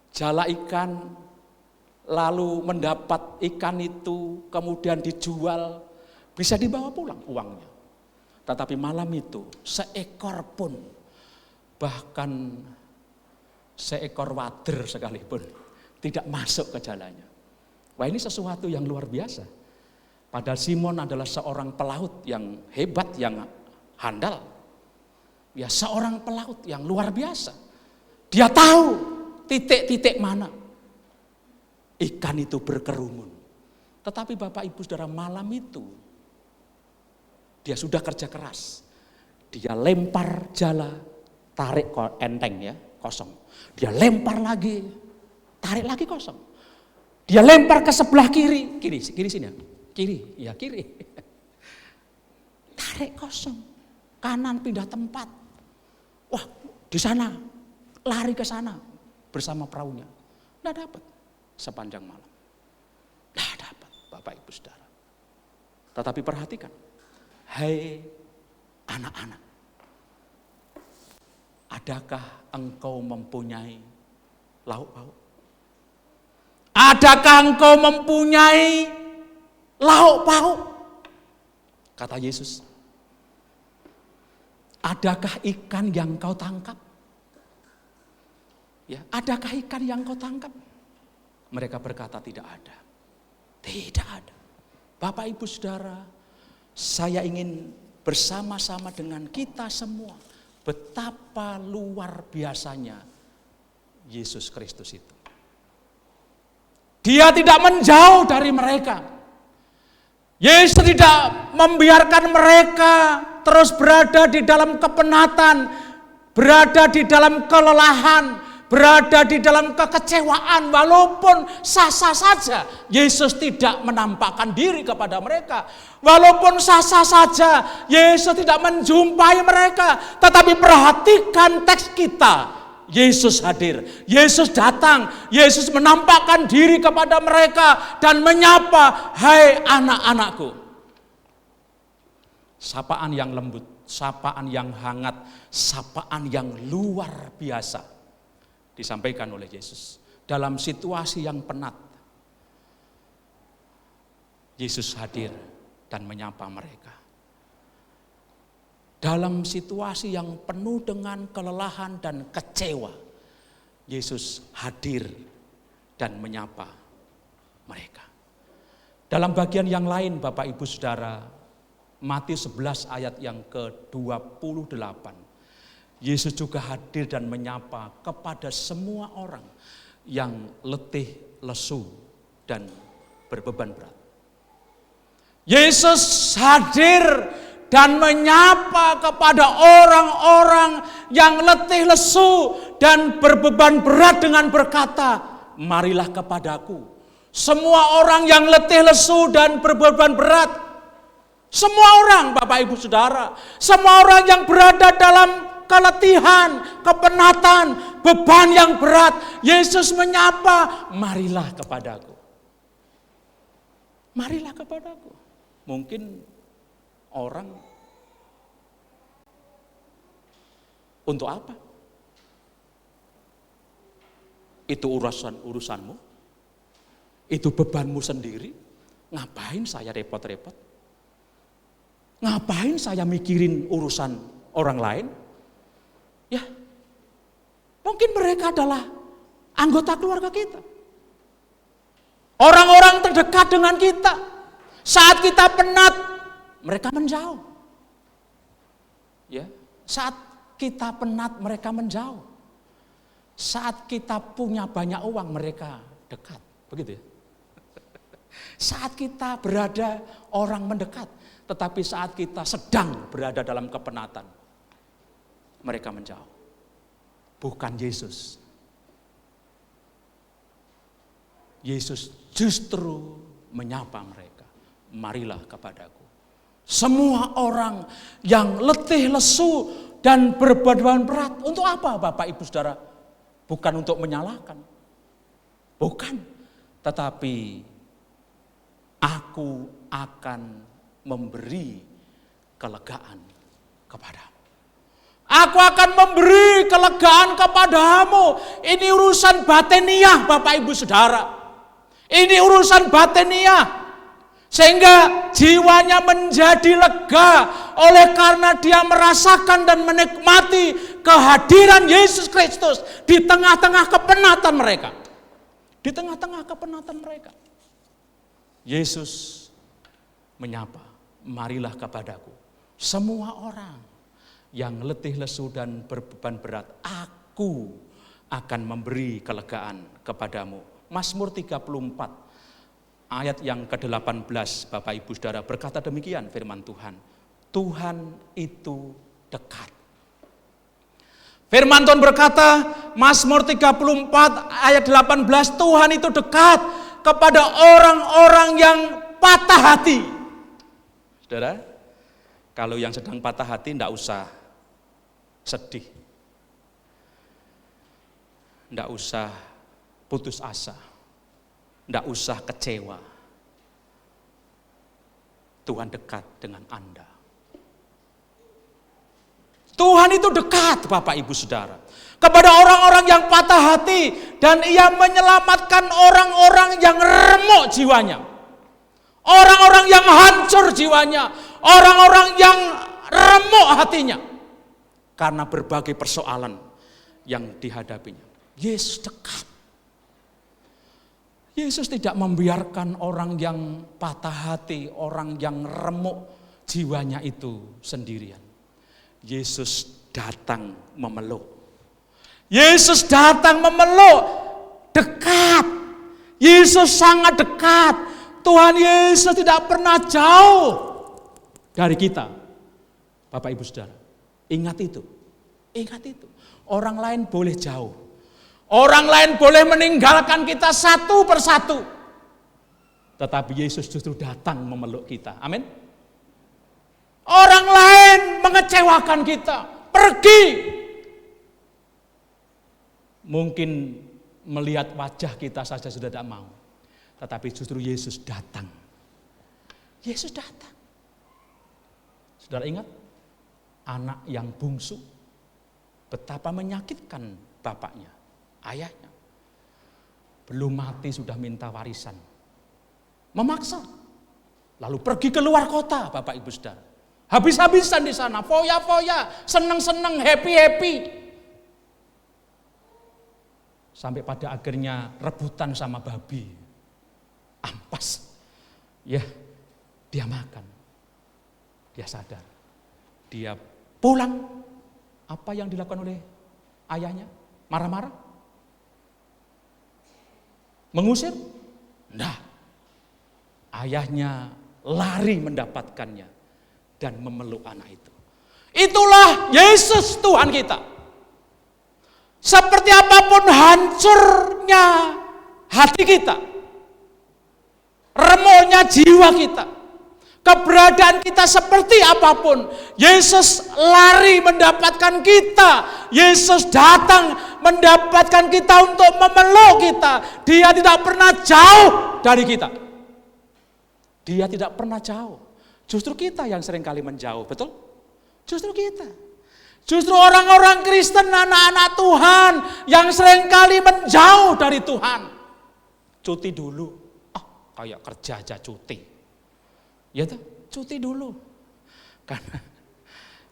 jala ikan, lalu mendapat ikan itu, kemudian dijual, bisa dibawa pulang uangnya. Tetapi malam itu, seekor pun, bahkan seekor wader sekalipun tidak masuk ke jalannya. Wah, ini sesuatu yang luar biasa. Padahal Simon adalah seorang pelaut yang hebat, yang handal. Ya, seorang pelaut yang luar biasa. Dia tahu titik-titik mana ikan itu berkerumun. Tetapi Bapak Ibu Saudara, malam itu dia sudah kerja keras. Dia lempar jala, tarik enteng ya. kosong. Dia lempar lagi, tarik lagi kosong. Dia lempar ke sebelah kiri sini ya. Kiri. Tarik kosong, kanan pindah tempat. Wah, di sana, lari ke sana bersama perahunya. Nggak dapat sepanjang malam. Nggak dapat, Bapak Ibu Saudara. Tetapi perhatikan, hai anak-anak, adakah engkau mempunyai lauk pauk? Adakah engkau mempunyai lauk pauk? Kata Yesus. Adakah ikan yang kau tangkap? Ya, adakah ikan yang kau tangkap? Mereka berkata tidak ada. Tidak ada. Bapak Ibu Saudara, saya ingin bersama-sama dengan kita semua betapa luar biasanya Yesus Kristus itu. Dia tidak menjauh dari mereka. Yesus tidak membiarkan mereka terus berada di dalam kepenatan, berada di dalam kelelahan, berada di dalam kekecewaan, walaupun sah-sah saja Yesus tidak menampakkan diri kepada mereka. Walaupun sah-sah saja Yesus tidak menjumpai mereka. Tetapi perhatikan teks kita. Yesus hadir, Yesus datang, Yesus menampakkan diri kepada mereka dan menyapa, hai anak-anakku. Sapaan yang lembut, sapaan yang hangat, sapaan yang luar biasa disampaikan oleh Yesus. Dalam situasi yang penat, Yesus hadir dan menyapa mereka. Dalam situasi yang penuh dengan kelelahan dan kecewa, Yesus hadir dan menyapa mereka. Dalam bagian yang lain Bapak Ibu Saudara, Matius 11 ayat yang ke-28, Yesus juga hadir dan menyapa kepada semua orang yang letih, lesu, dan berbeban berat. Yesus hadir dan menyapa kepada orang-orang yang letih lesu dan berbeban berat dengan berkata, marilah kepadaku. Semua orang yang letih lesu dan berbeban berat, semua orang Bapak Ibu Saudara, semua orang yang berada dalam keletihan, kepenatan, beban yang berat, Yesus menyapa, marilah kepadaku. Marilah kepadaku. Mungkin orang untuk apa? Itu urusanmu, itu bebanmu sendiri. Ngapain saya repot-repot? Ngapain saya mikirin urusan orang lain? Ya, mungkin mereka adalah anggota keluarga kita, orang-orang terdekat dengan kita. Saat kita penat, mereka menjauh. Ya, saat kita penat mereka menjauh. Saat kita punya banyak uang mereka dekat, begitu ya. Saat kita berada orang mendekat, tetapi saat kita sedang berada dalam kepenatan, mereka menjauh. Bukan Yesus. Yesus justru menyapa mereka, marilah kepadaku. Semua orang yang letih, lesu, dan berbeban berat. Untuk apa Bapak Ibu Saudara? Bukan untuk menyalahkan. Bukan. Tetapi aku akan memberi kelegaan kepadamu. Aku akan memberi kelegaan kepadamu. Ini urusan batiniah Bapak Ibu Saudara. Ini urusan batiniah. Sehingga jiwanya menjadi lega oleh karena dia merasakan dan menikmati kehadiran Yesus Kristus di tengah-tengah kepenatan mereka. Di tengah-tengah kepenatan mereka. Yesus menyapa, marilah kepadaku. Semua orang yang letih lesu dan berbeban berat, aku akan memberi kelegaan kepadamu. Mazmur 34 ayat yang ke-18 Bapak Ibu Saudara berkata demikian firman Tuhan. Tuhan itu dekat. Firman Tuhan berkata, Mazmur 34 ayat 18, Tuhan itu dekat kepada orang-orang yang patah hati. Saudara, kalau yang sedang patah hati enggak usah sedih. Enggak usah putus asa. Enggak usah kecewa. Tuhan dekat dengan Anda. Tuhan itu dekat, Bapak Ibu Saudara, kepada orang-orang yang patah hati, dan Ia menyelamatkan orang-orang yang remuk jiwanya. Orang-orang yang hancur jiwanya, orang-orang yang remuk hatinya karena berbagai persoalan yang dihadapinya. Yesus dekat. Yesus tidak membiarkan orang yang patah hati, orang yang remuk jiwanya itu sendirian. Yesus datang memeluk. Yesus datang memeluk, dekat. Yesus sangat dekat. Tuhan Yesus tidak pernah jauh dari kita. Bapak Ibu Saudara, ingat itu. Ingat itu. Orang lain boleh jauh. Orang lain boleh meninggalkan kita satu persatu. Tetapi Yesus justru datang memeluk kita. Amin. Orang lain mengecewakan kita, pergi. Mungkin melihat wajah kita saja sudah tidak mau. Tetapi justru Yesus datang. Yesus datang. Saudara ingat? Anak yang bungsu, betapa menyakitkan bapaknya, ayahnya. Belum mati sudah minta warisan. Memaksa. Lalu pergi ke luar kota, Bapak Ibu Saudara. Habis-habisan di sana, foya-foya, seneng-seneng, happy-happy. Sampai pada akhirnya rebutan sama babi. Ampas. Ya, dia makan. Dia sadar. Dia pulang. Apa yang dilakukan oleh ayahnya? Marah-marah? Mengusir? Nah, ayahnya lari mendapatkannya dan memeluk anak itu. Itulah Yesus Tuhan kita. Seperti apapun hancurnya hati kita, remuknya jiwa kita, keberadaan kita seperti apapun, Yesus lari mendapatkan kita. Yesus datang mendapatkan kita untuk memeluk kita. Dia tidak pernah jauh dari kita. Dia tidak pernah jauh. Justru kita yang seringkali menjauh, betul? Justru kita. Justru orang-orang Kristen, anak-anak Tuhan yang seringkali menjauh dari Tuhan. Cuti dulu. Kayak kerja aja cuti. Ya tuh, cuti dulu.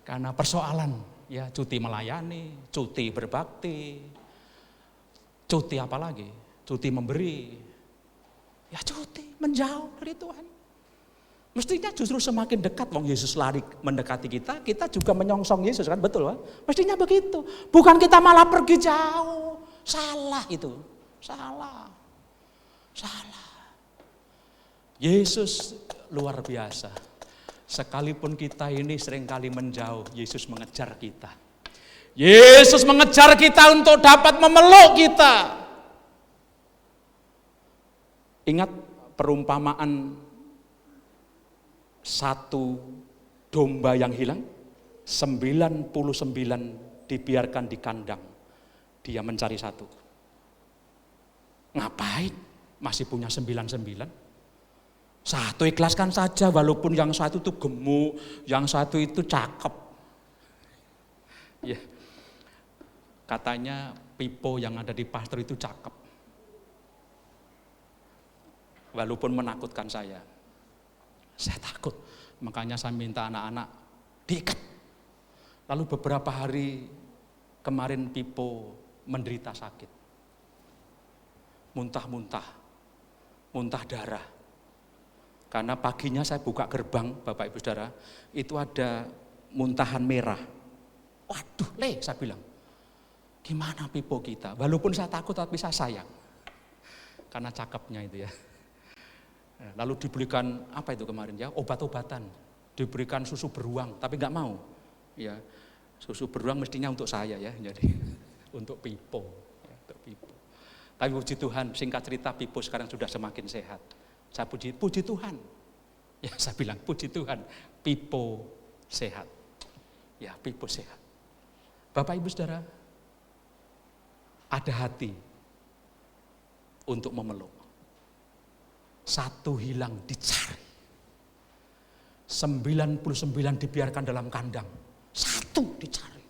Karena persoalan, ya cuti melayani, cuti berbakti, cuti apa lagi? Cuti memberi. Ya cuti, menjauh dari Tuhan. Mestinya justru semakin dekat, wong Yesus lari mendekati kita, kita juga menyongsong Yesus, kan betul kan? Mestinya begitu. Bukan kita malah pergi jauh. Salah itu. Salah. Yesus luar biasa. Sekalipun kita ini seringkali menjauh, Yesus mengejar kita. Yesus mengejar kita untuk dapat memeluk kita. Ingat perumpamaan satu domba yang hilang, 99 dibiarkan di kandang. Dia mencari satu. Ngapain? Masih punya 99? Satu ikhlaskan saja, walaupun yang satu itu gemuk, yang satu itu cakep. Ya. Katanya pipo yang ada di pastor itu cakep. Walaupun menakutkan saya. Saya takut, makanya saya minta anak-anak diikat. Lalu beberapa hari kemarin Pipo menderita sakit. Muntah darah. Karena paginya saya buka gerbang, Bapak Ibu Saudara, itu ada muntahan merah. Waduh, saya bilang, gimana Pipo kita? Walaupun saya takut tapi saya sayang. Karena cakepnya itu ya. Lalu diberikan apa itu kemarin ya, obat-obatan, diberikan susu beruang, tapi nggak mau. Ya, susu beruang mestinya untuk saya ya, jadi untuk Pipo. Ya, untuk Pipo. Tapi puji Tuhan, singkat cerita Pipo sekarang sudah semakin sehat. Saya puji Tuhan. Ya saya bilang puji Tuhan, Pipo sehat. Ya Pipo sehat. Bapak Ibu Saudara, ada hati untuk memeluk. Satu hilang dicari. 99 dibiarkan dalam kandang. Satu dicari.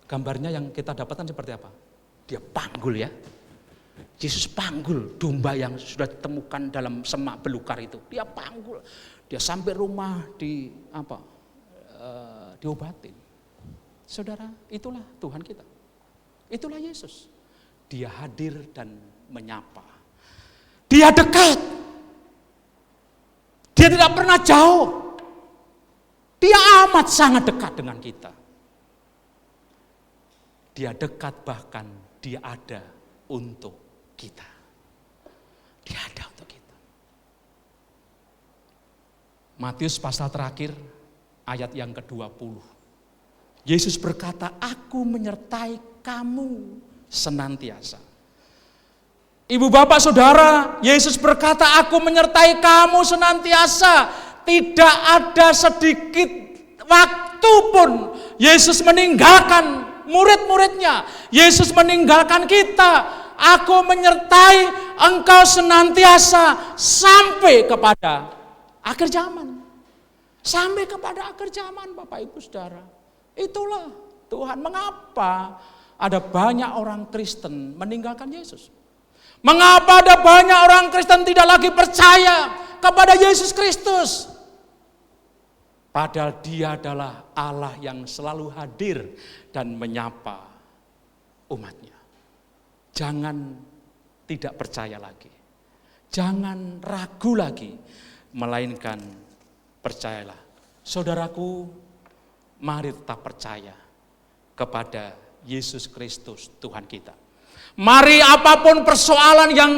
Gambarnya yang kita dapatkan seperti apa? Dia panggul ya. Yesus panggul domba yang sudah ditemukan dalam semak belukar itu. Dia panggul. Dia sampai rumah diobatin. Saudara, itulah Tuhan kita. Itulah Yesus. Dia hadir dan menyapa. Dia dekat. Dia tidak pernah jauh. Dia amat sangat dekat dengan kita. Dia dekat, bahkan dia ada untuk kita. Dia ada untuk kita. Matius pasal terakhir ayat yang ke-20. Yesus berkata, aku menyertai kamu senantiasa. Ibu bapak saudara, Yesus berkata, aku menyertai kamu senantiasa. Tidak ada sedikit waktu pun Yesus meninggalkan murid-muridnya. Yesus meninggalkan kita. Aku menyertai engkau senantiasa sampai kepada akhir zaman. Sampai kepada akhir zaman, Bapak Ibu Saudara. Itulah Tuhan. Mengapa ada banyak orang Kristen meninggalkan Yesus? Mengapa ada banyak orang Kristen tidak lagi percaya kepada Yesus Kristus? Padahal dia adalah Allah yang selalu hadir dan menyapa umatnya. Jangan tidak percaya lagi. Jangan ragu lagi. Melainkan percayalah. Saudaraku, mari tetap percaya kepada Yesus Kristus Tuhan kita. Mari apapun persoalan yang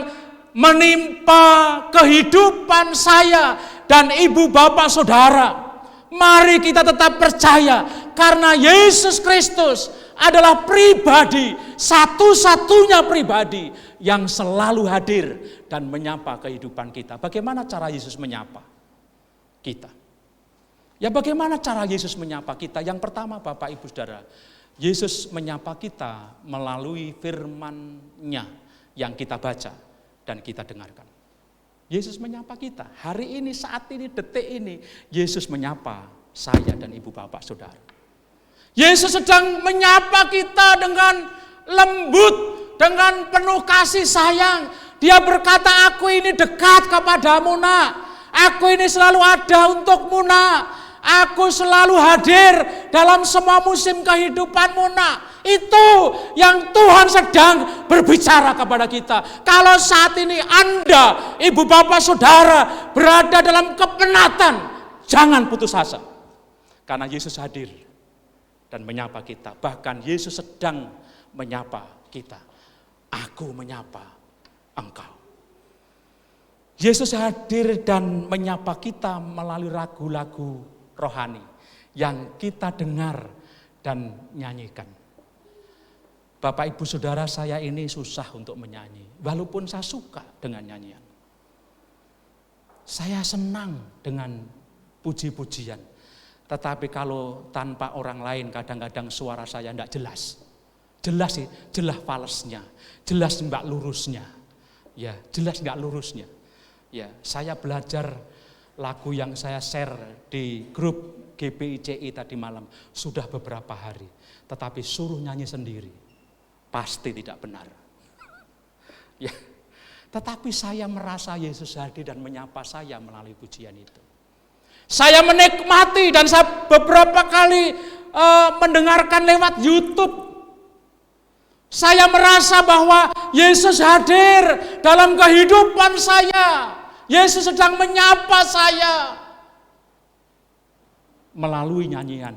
menimpa kehidupan saya dan ibu bapak saudara, mari kita tetap percaya karena Yesus Kristus adalah pribadi, satu-satunya pribadi yang selalu hadir dan menyapa kehidupan kita. Bagaimana cara Yesus menyapa kita? Ya bagaimana cara Yesus menyapa kita? Yang pertama Bapak Ibu Saudara, Yesus menyapa kita melalui firman-Nya yang kita baca dan kita dengarkan. Yesus menyapa kita. Hari ini, saat ini, detik ini, Yesus menyapa saya dan ibu bapak saudara. Yesus sedang menyapa kita dengan lembut, dengan penuh kasih sayang. Dia berkata, aku ini dekat kepadamu nak. Aku ini selalu ada untukmu nak. Aku selalu hadir dalam semua musim kehidupanmu nak. Itu yang Tuhan sedang berbicara kepada kita. Kalau saat ini Anda, ibu bapak saudara berada dalam kepenatan, jangan putus asa. Karena Yesus hadir dan menyapa kita. Bahkan Yesus sedang menyapa kita. Aku menyapa engkau. Yesus hadir dan menyapa kita melalui lagu-lagu rohani yang kita dengar dan nyanyikan. Bapak Ibu Saudara, saya ini susah untuk menyanyi, walaupun saya suka dengan nyanyian. Saya senang dengan puji-pujian, tetapi kalau tanpa orang lain kadang-kadang suara saya tidak jelas. Jelas sih, jelas falsnya, jelas enggak lurusnya. Ya, jelas enggak lurusnya. Ya, saya belajar lagu yang saya share di grup GPICI tadi malam sudah beberapa hari, tetapi suruh nyanyi sendiri pasti tidak benar. Ya, tetapi saya merasa Yesus hadir dan menyapa saya melalui pujian itu. Saya menikmati dan saya beberapa kali mendengarkan lewat YouTube. Saya merasa bahwa Yesus hadir dalam kehidupan saya. Yesus sedang menyapa saya melalui nyanyian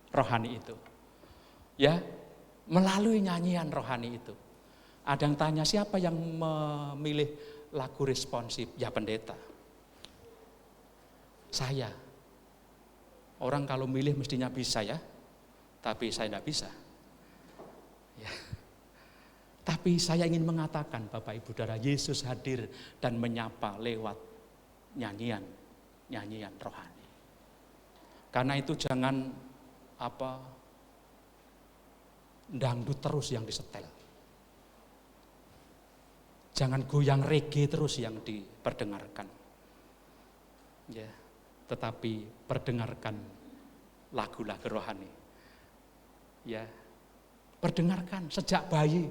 rohani itu. Ya, melalui nyanyian rohani itu. Ada yang tanya, siapa yang memilih lagu responsif? Ya pendeta. Saya. Orang kalau milih mestinya bisa ya. Tapi saya tidak bisa. Ya. Tapi saya ingin mengatakan Bapak Ibu Saudara, Yesus hadir dan menyapa lewat nyanyian rohani. Karena itu jangan dangdut terus yang disetel. Jangan goyang reggae terus yang diperdengarkan. Ya, tetapi perdengarkan lagu-lagu rohani. Ya, perdengarkan sejak bayi.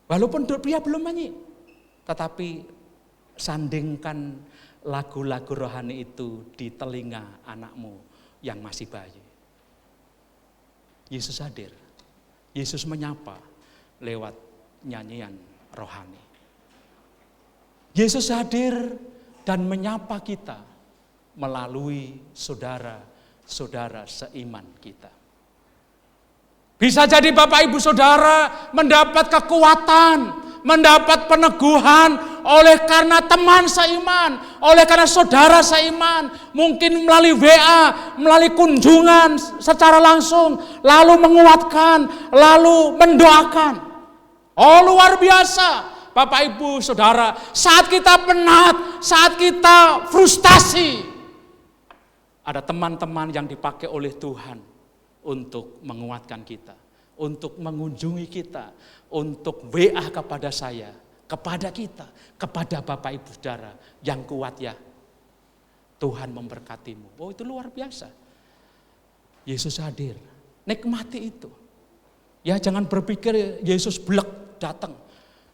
Walaupun dia belum nyanyi, tetapi sandingkan lagu-lagu rohani itu di telinga anakmu yang masih bayi. Yesus hadir. Yesus menyapa lewat nyanyian rohani. Yesus hadir dan menyapa kita melalui saudara-saudara seiman kita. Bisa jadi Bapak Ibu Saudara mendapat kekuatan, mendapat peneguhan oleh karena teman seiman, oleh karena saudara seiman, mungkin melalui WA, melalui kunjungan secara langsung, lalu menguatkan, lalu mendoakan. Oh, luar biasa Bapak Ibu Saudara, saat kita penat, saat kita frustasi, ada teman-teman yang dipakai oleh Tuhan untuk menguatkan kita, untuk mengunjungi kita, untuk WA kepada saya, kepada kita, kepada Bapak Ibu Saudara yang kuat ya. Tuhan memberkatimu. Oh, itu luar biasa. Yesus hadir. Nikmati itu. Ya, jangan berpikir Yesus blek datang.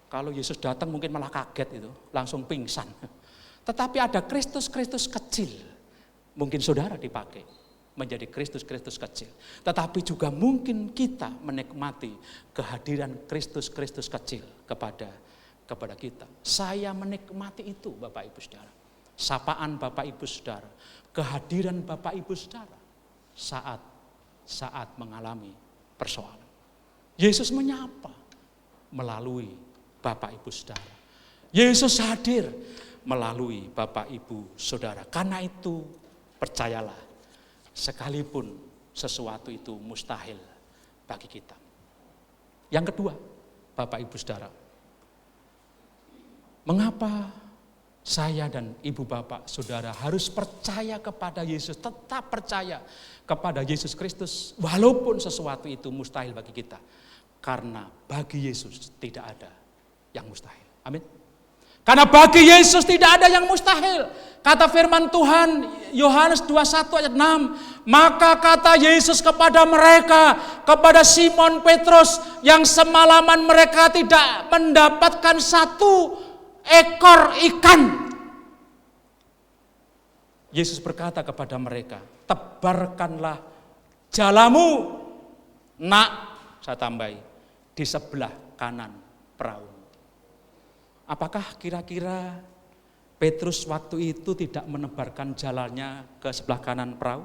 Kalau Yesus datang mungkin malah kaget itu, langsung pingsan. Tetapi ada Kristus-Kristus kecil. Mungkin saudara dipakai menjadi Kristus-Kristus kecil. Tetapi juga mungkin kita menikmati kehadiran Kristus-Kristus kecil kepada kita. Saya menikmati itu Bapak Ibu Saudara. Sapaan Bapak Ibu Saudara, kehadiran Bapak Ibu Saudara saat mengalami persoalan. Yesus menyapa melalui Bapak Ibu Saudara. Yesus hadir melalui Bapak Ibu Saudara. Karena itu percayalah, sekalipun sesuatu itu mustahil bagi kita. Yang kedua, Bapak Ibu Saudara, mengapa saya dan Ibu Bapak Saudara harus percaya kepada Yesus, tetap percaya kepada Yesus Kristus walaupun sesuatu itu mustahil bagi kita. Karena bagi Yesus tidak ada yang mustahil. Amin. Karena bagi Yesus tidak ada yang mustahil. Kata firman Tuhan Yohanes 21 ayat 6, maka kata Yesus kepada mereka, kepada Simon Petrus yang semalaman mereka tidak mendapatkan satu ekor ikan. Yesus berkata kepada mereka, tebarkanlah jalamu, nak, saya tambahi, di sebelah kanan perahu. Apakah kira-kira Petrus waktu itu tidak menebarkan jalannya ke sebelah kanan perahu?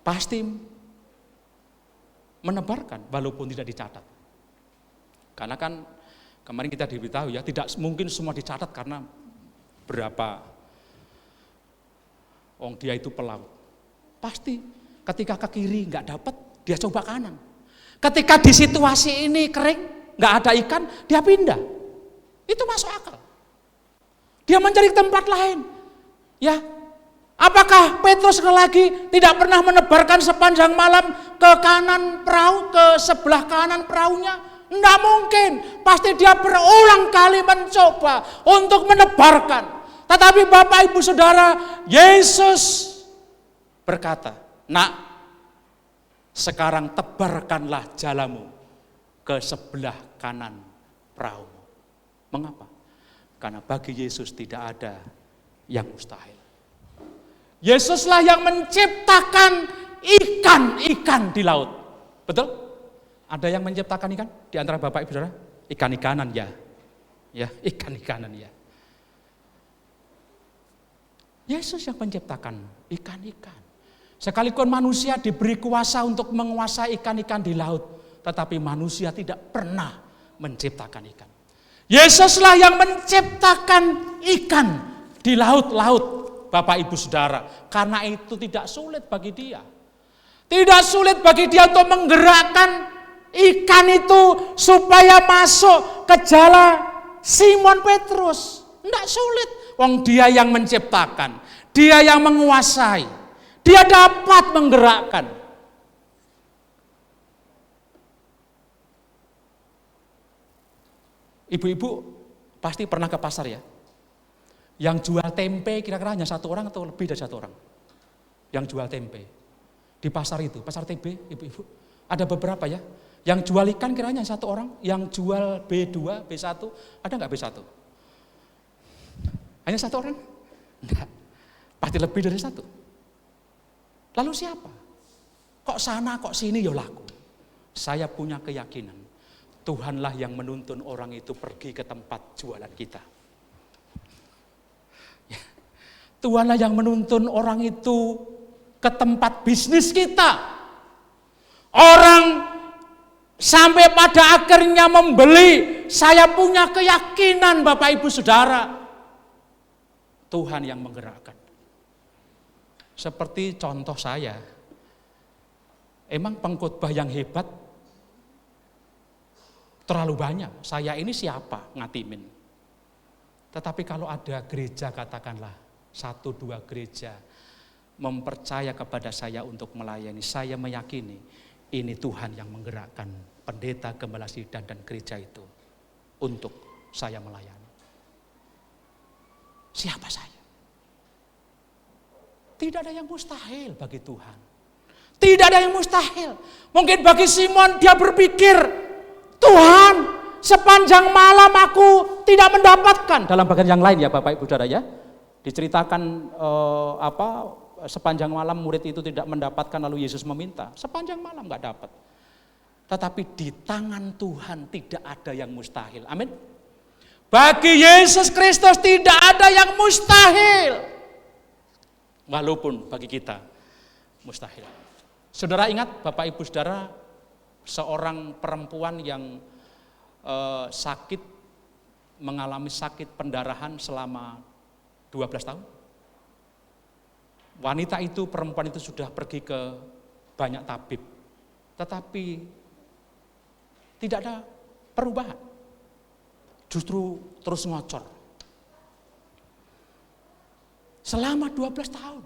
Pasti menebarkan walaupun tidak dicatat. Karena kan kemarin kita diberitahu ya, tidak mungkin semua dicatat karena berapa dia itu pelaut. Pasti ketika ke kiri nggak dapat, dia coba kanan. Ketika di situasi ini kering, nggak ada ikan, dia pindah. Itu masuk akal. Dia mencari tempat lain. Ya, apakah Petrus sekali lagi tidak pernah menebarkan sepanjang malam ke kanan perahu, ke sebelah kanan perahunya? Tidak mungkin. Pasti dia berulang kali mencoba untuk menebarkan. Tetapi Bapak Ibu Saudara, Yesus berkata, nak, sekarang tebarkanlah jalamu ke sebelah kanan perahu. Mengapa? Karena bagi Yesus tidak ada yang mustahil. Yesuslah yang menciptakan ikan-ikan di laut. Betul? Ada yang menciptakan ikan di antara Bapak Ibu Saudara? Ikan-ikanan ya. Ya, ikan-ikanan ya. Yesus yang menciptakan ikan-ikan. Sekalipun manusia diberi kuasa untuk menguasai ikan-ikan di laut, tetapi manusia tidak pernah menciptakan ikan. Yesuslah yang menciptakan ikan di laut-laut, Bapak Ibu Saudara. Karena itu tidak sulit bagi dia. Tidak sulit bagi dia untuk menggerakkan ikan itu supaya masuk ke jala Simon Petrus. Tidak sulit. Wong dia yang menciptakan, dia yang menguasai, dia dapat menggerakkan. Ibu-ibu pasti pernah ke pasar ya. Yang jual tempe kira-kira hanya satu orang atau lebih dari satu orang. Yang jual tempe di pasar itu, pasar TB, ibu-ibu. Ada beberapa ya. Yang jual ikan kira-kira hanya satu orang. Yang jual B2, B1, ada nggak B1? Hanya satu orang? Enggak. Pasti lebih dari satu. Lalu siapa? Kok sana, kok sini ya laku. Saya punya keyakinan Tuhanlah yang menuntun orang itu pergi ke tempat jualan kita. Ya. Tuhanlah yang menuntun orang itu ke tempat bisnis kita. Orang sampai pada akhirnya membeli. Saya punya keyakinan Bapak Ibu Saudara. Tuhan yang menggerakkan. Seperti contoh saya. Emang pengkhotbah yang hebat terlalu banyak. Saya ini siapa ngatimin. Tetapi kalau ada gereja katakanlah 1-2 gereja mempercaya kepada saya untuk melayani, saya meyakini ini Tuhan yang menggerakkan pendeta, gembala sidang dan gereja itu untuk saya melayani. Siapa saya? Tidak ada yang mustahil bagi Tuhan. Tidak ada yang mustahil. Mungkin bagi Simon dia berpikir, Tuhan, sepanjang malam aku tidak mendapatkan. Dalam bagian yang lain ya Bapak Ibu Saudara ya. Diceritakan sepanjang malam murid itu tidak mendapatkan lalu Yesus meminta. Sepanjang malam gak dapat. Tetapi di tangan Tuhan tidak ada yang mustahil. Amin. Bagi Yesus Kristus tidak ada yang mustahil. Walaupun bagi kita mustahil. Saudara ingat Bapak Ibu Saudara, seorang perempuan yang sakit, mengalami sakit pendarahan selama 12 tahun. Wanita itu, perempuan itu sudah pergi ke banyak tabib. Tetapi tidak ada perubahan. Justru terus ngocor. Selama 12 tahun.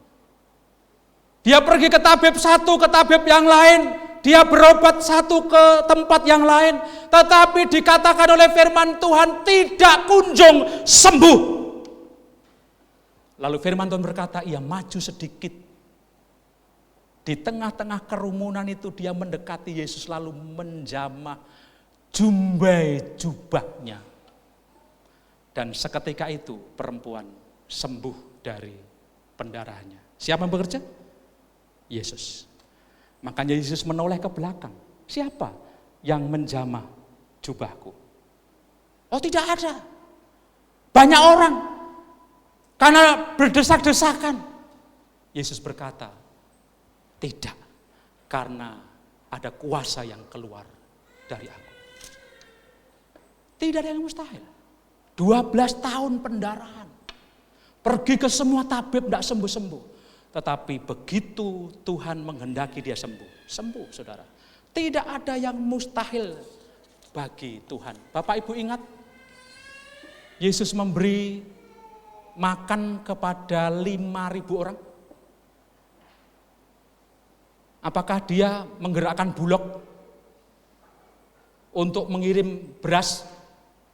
Dia pergi ke tabib satu, ke tabib yang lain. Dia berobat satu ke tempat yang lain. Tetapi dikatakan oleh firman Tuhan tidak kunjung sembuh. Lalu firman Tuhan berkata, ia maju sedikit. Di tengah-tengah kerumunan itu dia mendekati Yesus lalu menjamah jumbai jubahnya. Dan seketika itu perempuan sembuh dari pendarahannya. Siapa yang bekerja? Yesus. Makanya Yesus menoleh ke belakang. Siapa yang menjamah jubahku? Oh tidak ada. Banyak orang. Karena berdesak-desakan. Yesus berkata, tidak. Karena ada kuasa yang keluar dari aku. Tidak ada yang mustahil. 12 tahun pendarahan. Pergi ke semua tabib, tidak sembuh-sembuh. Tetapi begitu Tuhan menghendaki dia sembuh. Sembuh saudara. Tidak ada yang mustahil bagi Tuhan. Bapak Ibu ingat, Yesus memberi makan kepada 5.000 orang. Apakah dia menggerakkan bulog untuk mengirim beras,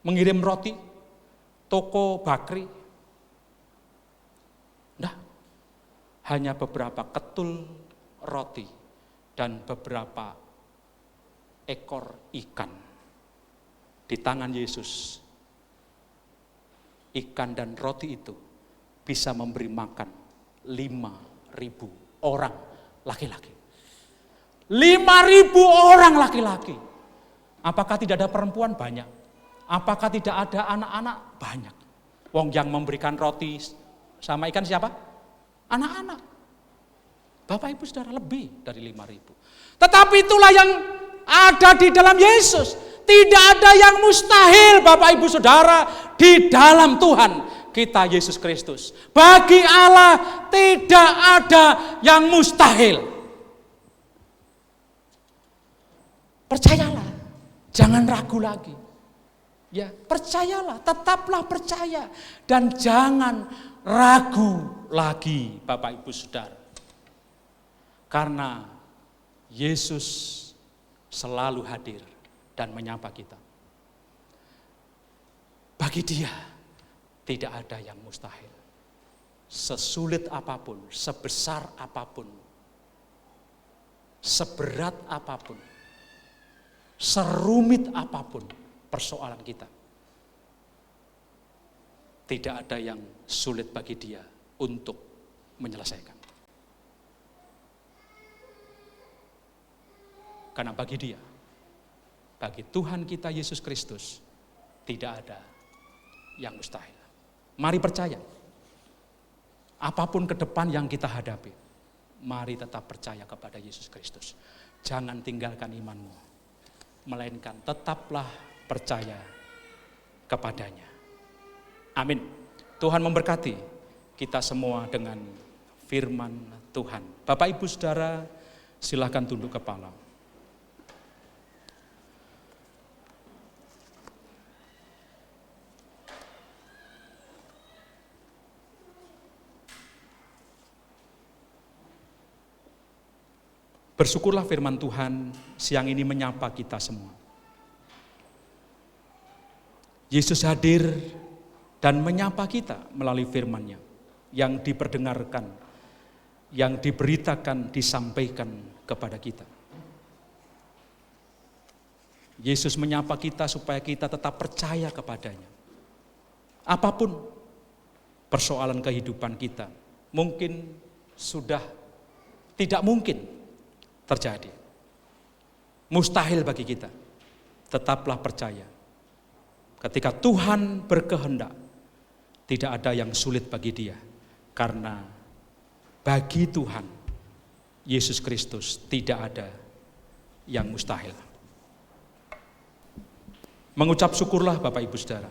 mengirim roti, toko bakri? Nah, hanya beberapa ketul roti dan beberapa ekor ikan. Di tangan Yesus, ikan dan roti itu bisa memberi makan 5.000 orang laki-laki. 5.000 orang laki-laki. Apakah tidak ada perempuan? Banyak. Apakah tidak ada anak-anak? Banyak. Wong yang memberikan roti sama ikan siapa? Anak-anak. Bapak Ibu Saudara, lebih dari 5.000. Tetapi itulah yang ada di dalam Yesus. Tidak ada yang mustahil Bapak Ibu Saudara di dalam Tuhan kita Yesus Kristus. Bagi Allah tidak ada yang mustahil. Percayalah, jangan ragu lagi. Ya, percayalah, tetaplah percaya dan jangan ragu lagi, Bapak Ibu Saudara. Karena Yesus selalu hadir dan menyapa kita. Bagi Dia tidak ada yang mustahil. Sesulit apapun, sebesar apapun, seberat apapun, serumit apapun persoalan kita, tidak ada yang sulit bagi Dia untuk menyelesaikan. Karena bagi Dia, bagi Tuhan kita Yesus Kristus, tidak ada yang mustahil. Mari percaya, apapun ke depan yang kita hadapi, mari tetap percaya kepada Yesus Kristus. Jangan tinggalkan imanmu, melainkan tetaplah percaya kepadanya. Amin. Tuhan memberkati kita semua dengan firman Tuhan. Bapak Ibu Saudara, silakan tunduk kepala. Bersyukurlah firman Tuhan siang ini menyapa kita semua. Yesus hadir dan menyapa kita melalui firman-Nya yang diperdengarkan, yang diberitakan, disampaikan kepada kita. Yesus menyapa kita supaya kita tetap percaya kepadanya. Apapun persoalan kehidupan kita, mungkin sudah tidak mungkin terjadi. Mustahil bagi kita. Tetaplah percaya. Ketika Tuhan berkehendak, tidak ada yang sulit bagi Dia. Karena bagi Tuhan, Yesus Kristus, tidak ada yang mustahil. Mengucap syukurlah Bapak Ibu Saudara.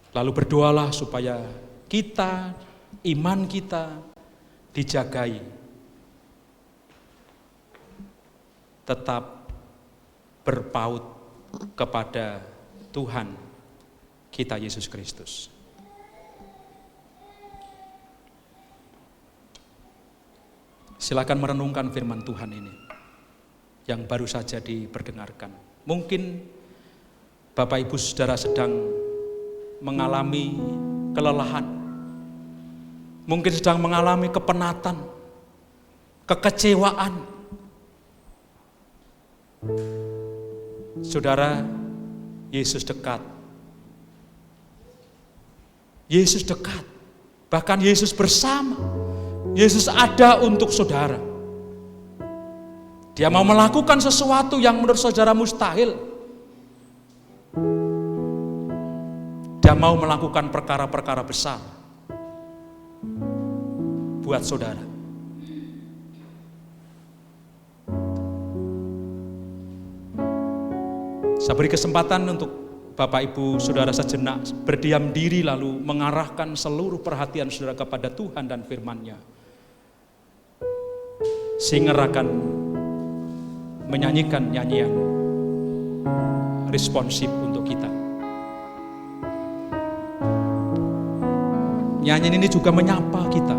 Lalu berdoalah supaya kita, iman kita dijagai. Tetap berpaut kepada Tuhan kita Yesus Kristus. Silakan merenungkan firman Tuhan ini yang baru saja diperdengarkan. Mungkin Bapak Ibu Saudara sedang mengalami kelelahan, mungkin sedang mengalami kepenatan, kekecewaan. Saudara, Yesus dekat. Yesus dekat. Bahkan Yesus bersama. Yesus ada untuk saudara. Dia mau melakukan sesuatu yang menurut saudara mustahil. Dia mau melakukan perkara-perkara besar buat saudara. Saya beri kesempatan untuk Bapak Ibu Saudara sejenak berdiam diri lalu mengarahkan seluruh perhatian saudara kepada Tuhan dan firman-Nya. Singer akan menyanyikan nyanyian responsif untuk kita. Nyanyian ini juga menyapa kita.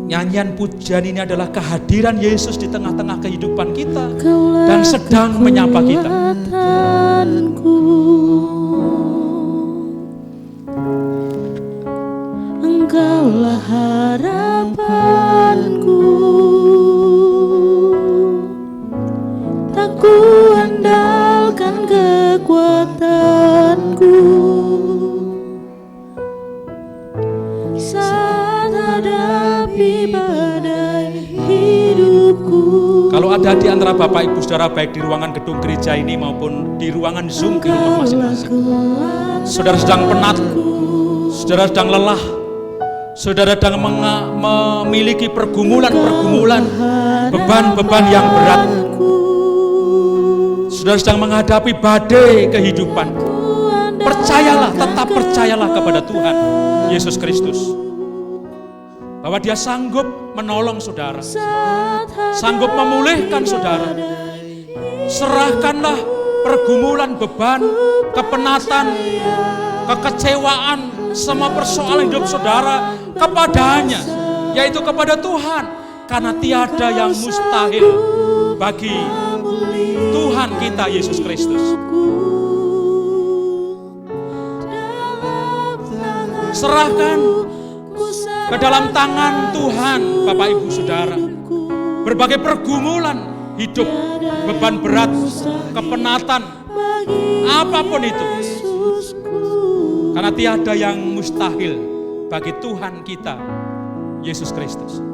Nyanyian pujian ini adalah kehadiran Yesus di tengah-tengah kehidupan kita dan sedang menyapa kita. Engkaulah harapanku, tak kuandalkan kekuatanku. Kalau ada di antara Bapak Ibu Saudara baik di ruangan gedung gereja ini maupun di ruangan Zoom di rumah masing-masing, saudara sedang penat, saudara sedang lelah, saudara sedang memiliki pergumulan-pergumulan, beban-beban yang berat, saudara sedang menghadapi badai kehidupan, percayalah, tetap percayalah kepada Tuhan Yesus Kristus. bahwa Dia sanggup menolong saudara, sanggup memulihkan saudara. Serahkanlah pergumulan, beban, kepenatan, kekecewaan, semua persoalan hidup saudara kepadanya, yaitu kepada Tuhan. Karena tiada yang mustahil bagi Tuhan kita Yesus Kristus. Serahkan ke dalam tangan Tuhan, Bapak Ibu Saudara, berbagai pergumulan hidup, beban berat, kepenatan, apapun itu. Karena tiada yang mustahil bagi Tuhan kita Yesus Kristus.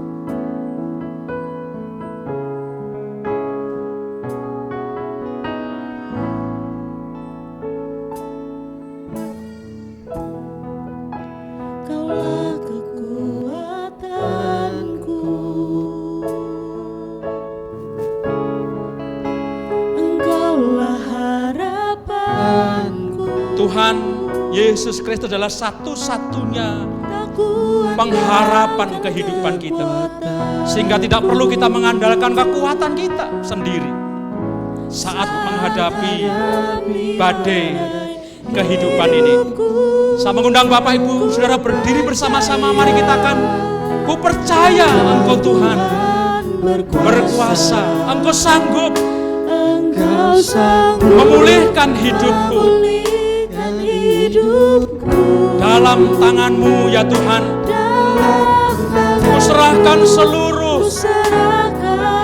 Tuhan Yesus Kristus adalah satu-satunya pengharapan kehidupan kita, sehingga tidak perlu kita mengandalkan kekuatan kita sendiri saat menghadapi badai kehidupan ini. Saya mengundang Bapak Ibu Saudara berdiri bersama-sama. Mari kita akan, ku percaya Engkau Tuhan berkuasa, Engkau sanggup memulihkan hidupku. Dalam tangan-Mu ya Tuhan, ku serahkan seluruh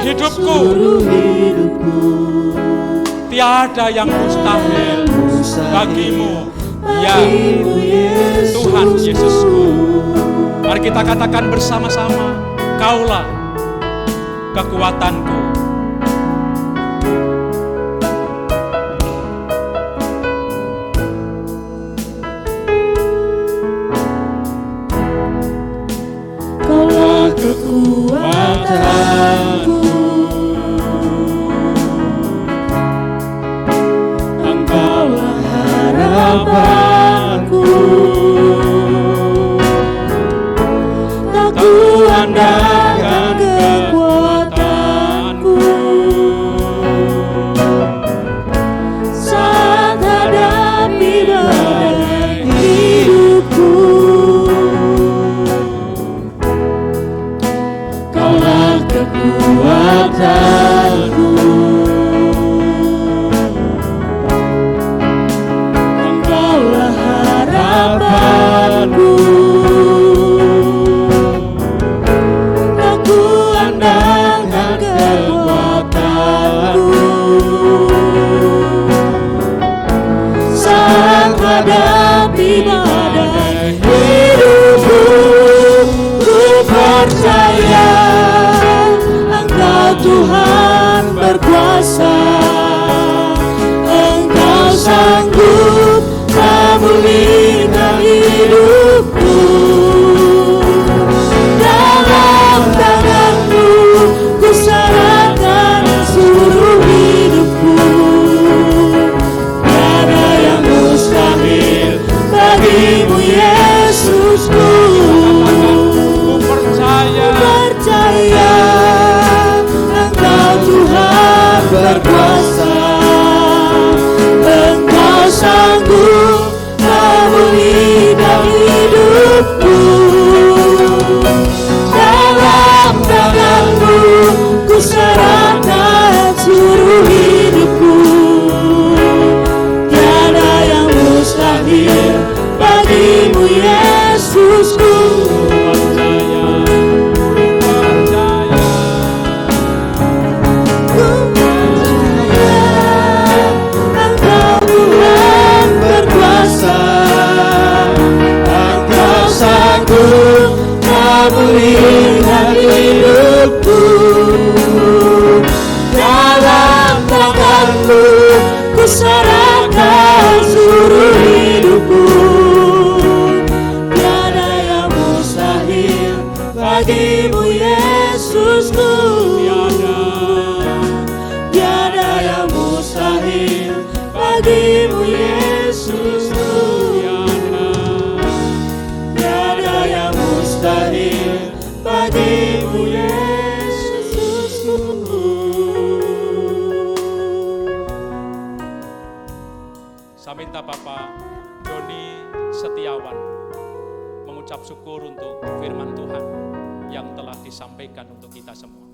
hidupku. Tiada yang mustahil bagi-Mu ya Tuhan Yesusku. Mari kita katakan bersama-sama, Kaulah kekuatanku. Kekuatanku, Engkaulah harapanku, tak ku andalkan kekuatanku saat hadapi badai hidupku. Kekuatanku, Engkaulah harapanku, tak ku andalkan kekuatanku saat hadapi badai hidupku. Ku percaya Tuhan berkuasa, Engkau sanggup memulihkan hidupku. Dalam tangan-Mu ku serahkan seluruh hidupku. Tiada yang mustahil bagi-Mu Yesusku. Ku percaya Tuhan berkuasa, Engkau sanggup memulihkan hidupku. Dalam tangan-Mu ku serahkan seluruh hidupku. Tiada yang mustahil bagi-Mu Yesusku. Memulihkan hidupku. Dalam tangan-Mu ku serahkan seluruh hidupku. Tiada yang mustahil bagi-Mu Yesusku. Tiada yang mustahil bagi-Mu Yesusku. Tiada yang mustahil dermawan, mengucap syukur untuk firman Tuhan yang telah disampaikan untuk kita semua.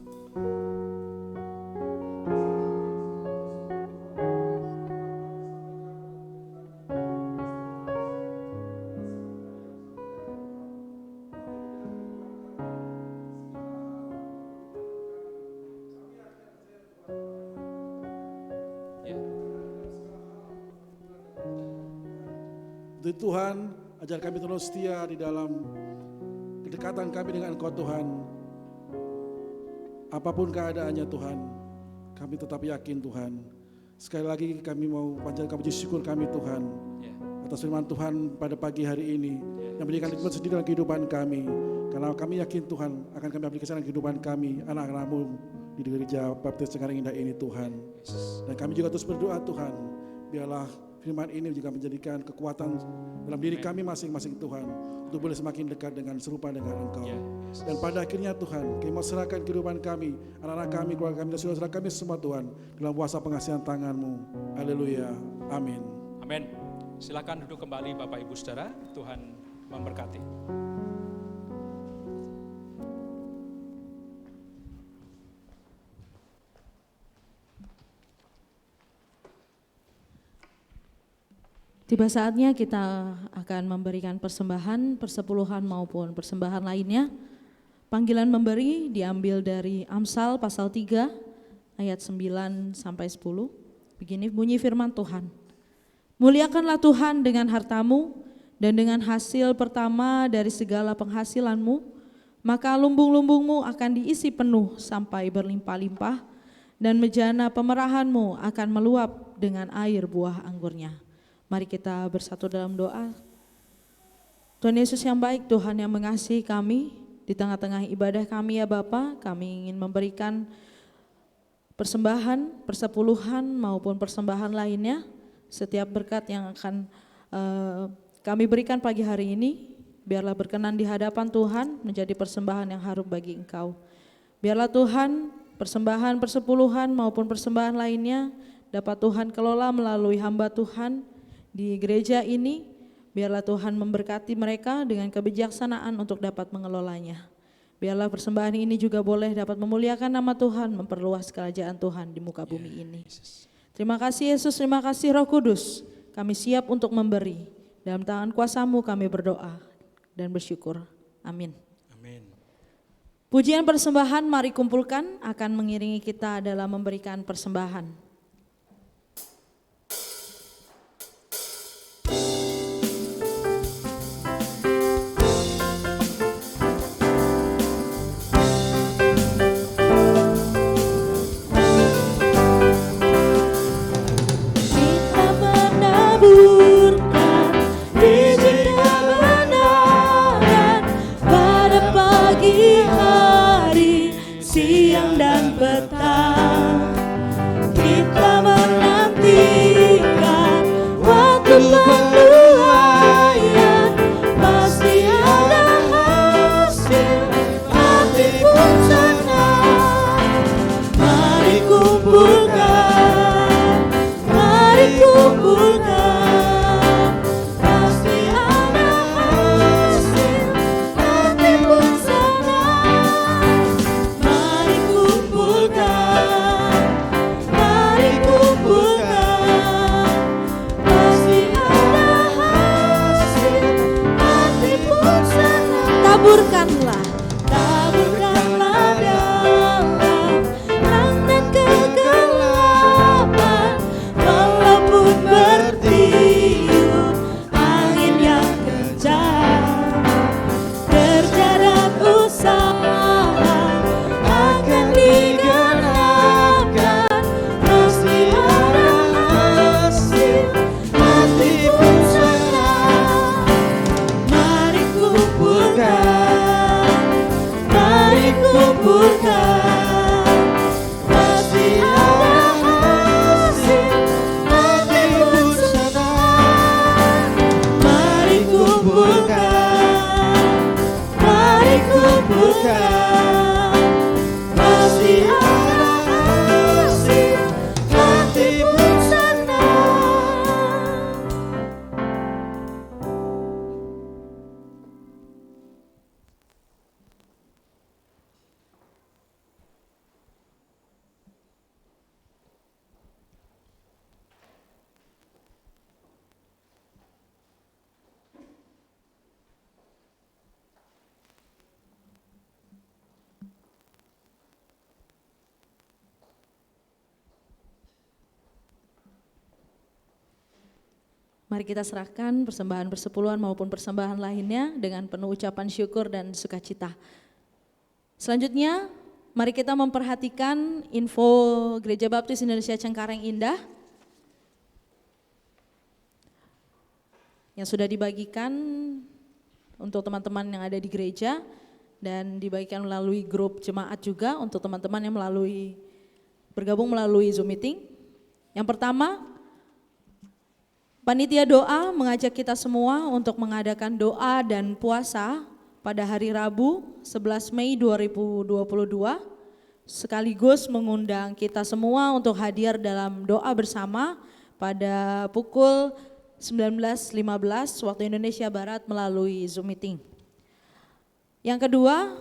Tuhan, ajar kami terus setia di dalam kedekatan kami dengan Engkau Tuhan. Apapun keadaannya Tuhan, kami tetap yakin Tuhan. Sekali lagi kami mau panjatkan puji syukur kami Tuhan atas firman Tuhan pada pagi hari ini yang memberikan hikmat sendiri dalam kehidupan kami. Karena kami yakin Tuhan akan kami aplikasikan kehidupan kami, anak-anak-Mu di gereja Baptis Cengkareng Indah ini Tuhan. Dan kami juga terus berdoa Tuhan, biarlah firman ini juga menjadikan kekuatan dalam diri kami masing-masing Tuhan untuk boleh semakin dekat dengan serupa dengan Engkau. Dan pada akhirnya Tuhan, kami mau serahkan kehidupan kami, anak-anak kami, keluarga kami, dan saudara kami semua Tuhan dalam kuasa pengasihan tangan-Mu. Haleluya. Amin. Amin. Silakan duduk kembali Bapak Ibu Saudara. Tuhan memberkati. Tiba saatnya kita akan memberikan persembahan, persepuluhan maupun persembahan lainnya. Panggilan memberi diambil dari Amsal pasal 3 ayat 9 sampai 10. Begini bunyi firman Tuhan. Muliakanlah Tuhan dengan hartamu dan dengan hasil pertama dari segala penghasilanmu, maka lumbung-lumbungmu akan diisi penuh sampai berlimpah-limpah dan bejana pemerahanmu akan meluap dengan air buah anggurnya. Mari kita bersatu dalam doa. Tuhan Yesus yang baik, Tuhan yang mengasihi kami, di tengah-tengah ibadah kami ya Bapa, kami ingin memberikan persembahan, persepuluhan maupun persembahan lainnya. Setiap berkat yang akan kami berikan pagi hari ini, biarlah berkenan di hadapan Tuhan menjadi persembahan yang harum bagi Engkau. Biarlah Tuhan persembahan, persepuluhan maupun persembahan lainnya dapat Tuhan kelola melalui hamba Tuhan di gereja ini, biarlah Tuhan memberkati mereka dengan kebijaksanaan untuk dapat mengelolanya. Biarlah persembahan ini juga boleh dapat memuliakan nama Tuhan, memperluas kerajaan Tuhan di muka bumi ini. Terima kasih Yesus, terima kasih Roh Kudus. Kami siap untuk memberi. Dalam tangan kuasa-Mu kami berdoa dan bersyukur. Amin. Amin. Pujian persembahan mari kumpulkan akan mengiringi kita dalam memberikan persembahan. Siang dan petang Mari kita serahkan persembahan persepuluhan maupun persembahan lainnya dengan penuh ucapan syukur dan sukacita. Selanjutnya, mari kita memperhatikan info Gereja Baptis Indonesia Cengkareng Indah yang sudah dibagikan untuk teman-teman yang ada di gereja dan dibagikan melalui grup jemaat juga untuk teman-teman yang bergabung melalui Zoom meeting. Yang pertama, panitia doa mengajak kita semua untuk mengadakan doa dan puasa pada hari Rabu 11 Mei 2022, sekaligus mengundang kita semua untuk hadir dalam doa bersama pada pukul 19.15 waktu Indonesia Barat melalui Zoom meeting. Yang kedua,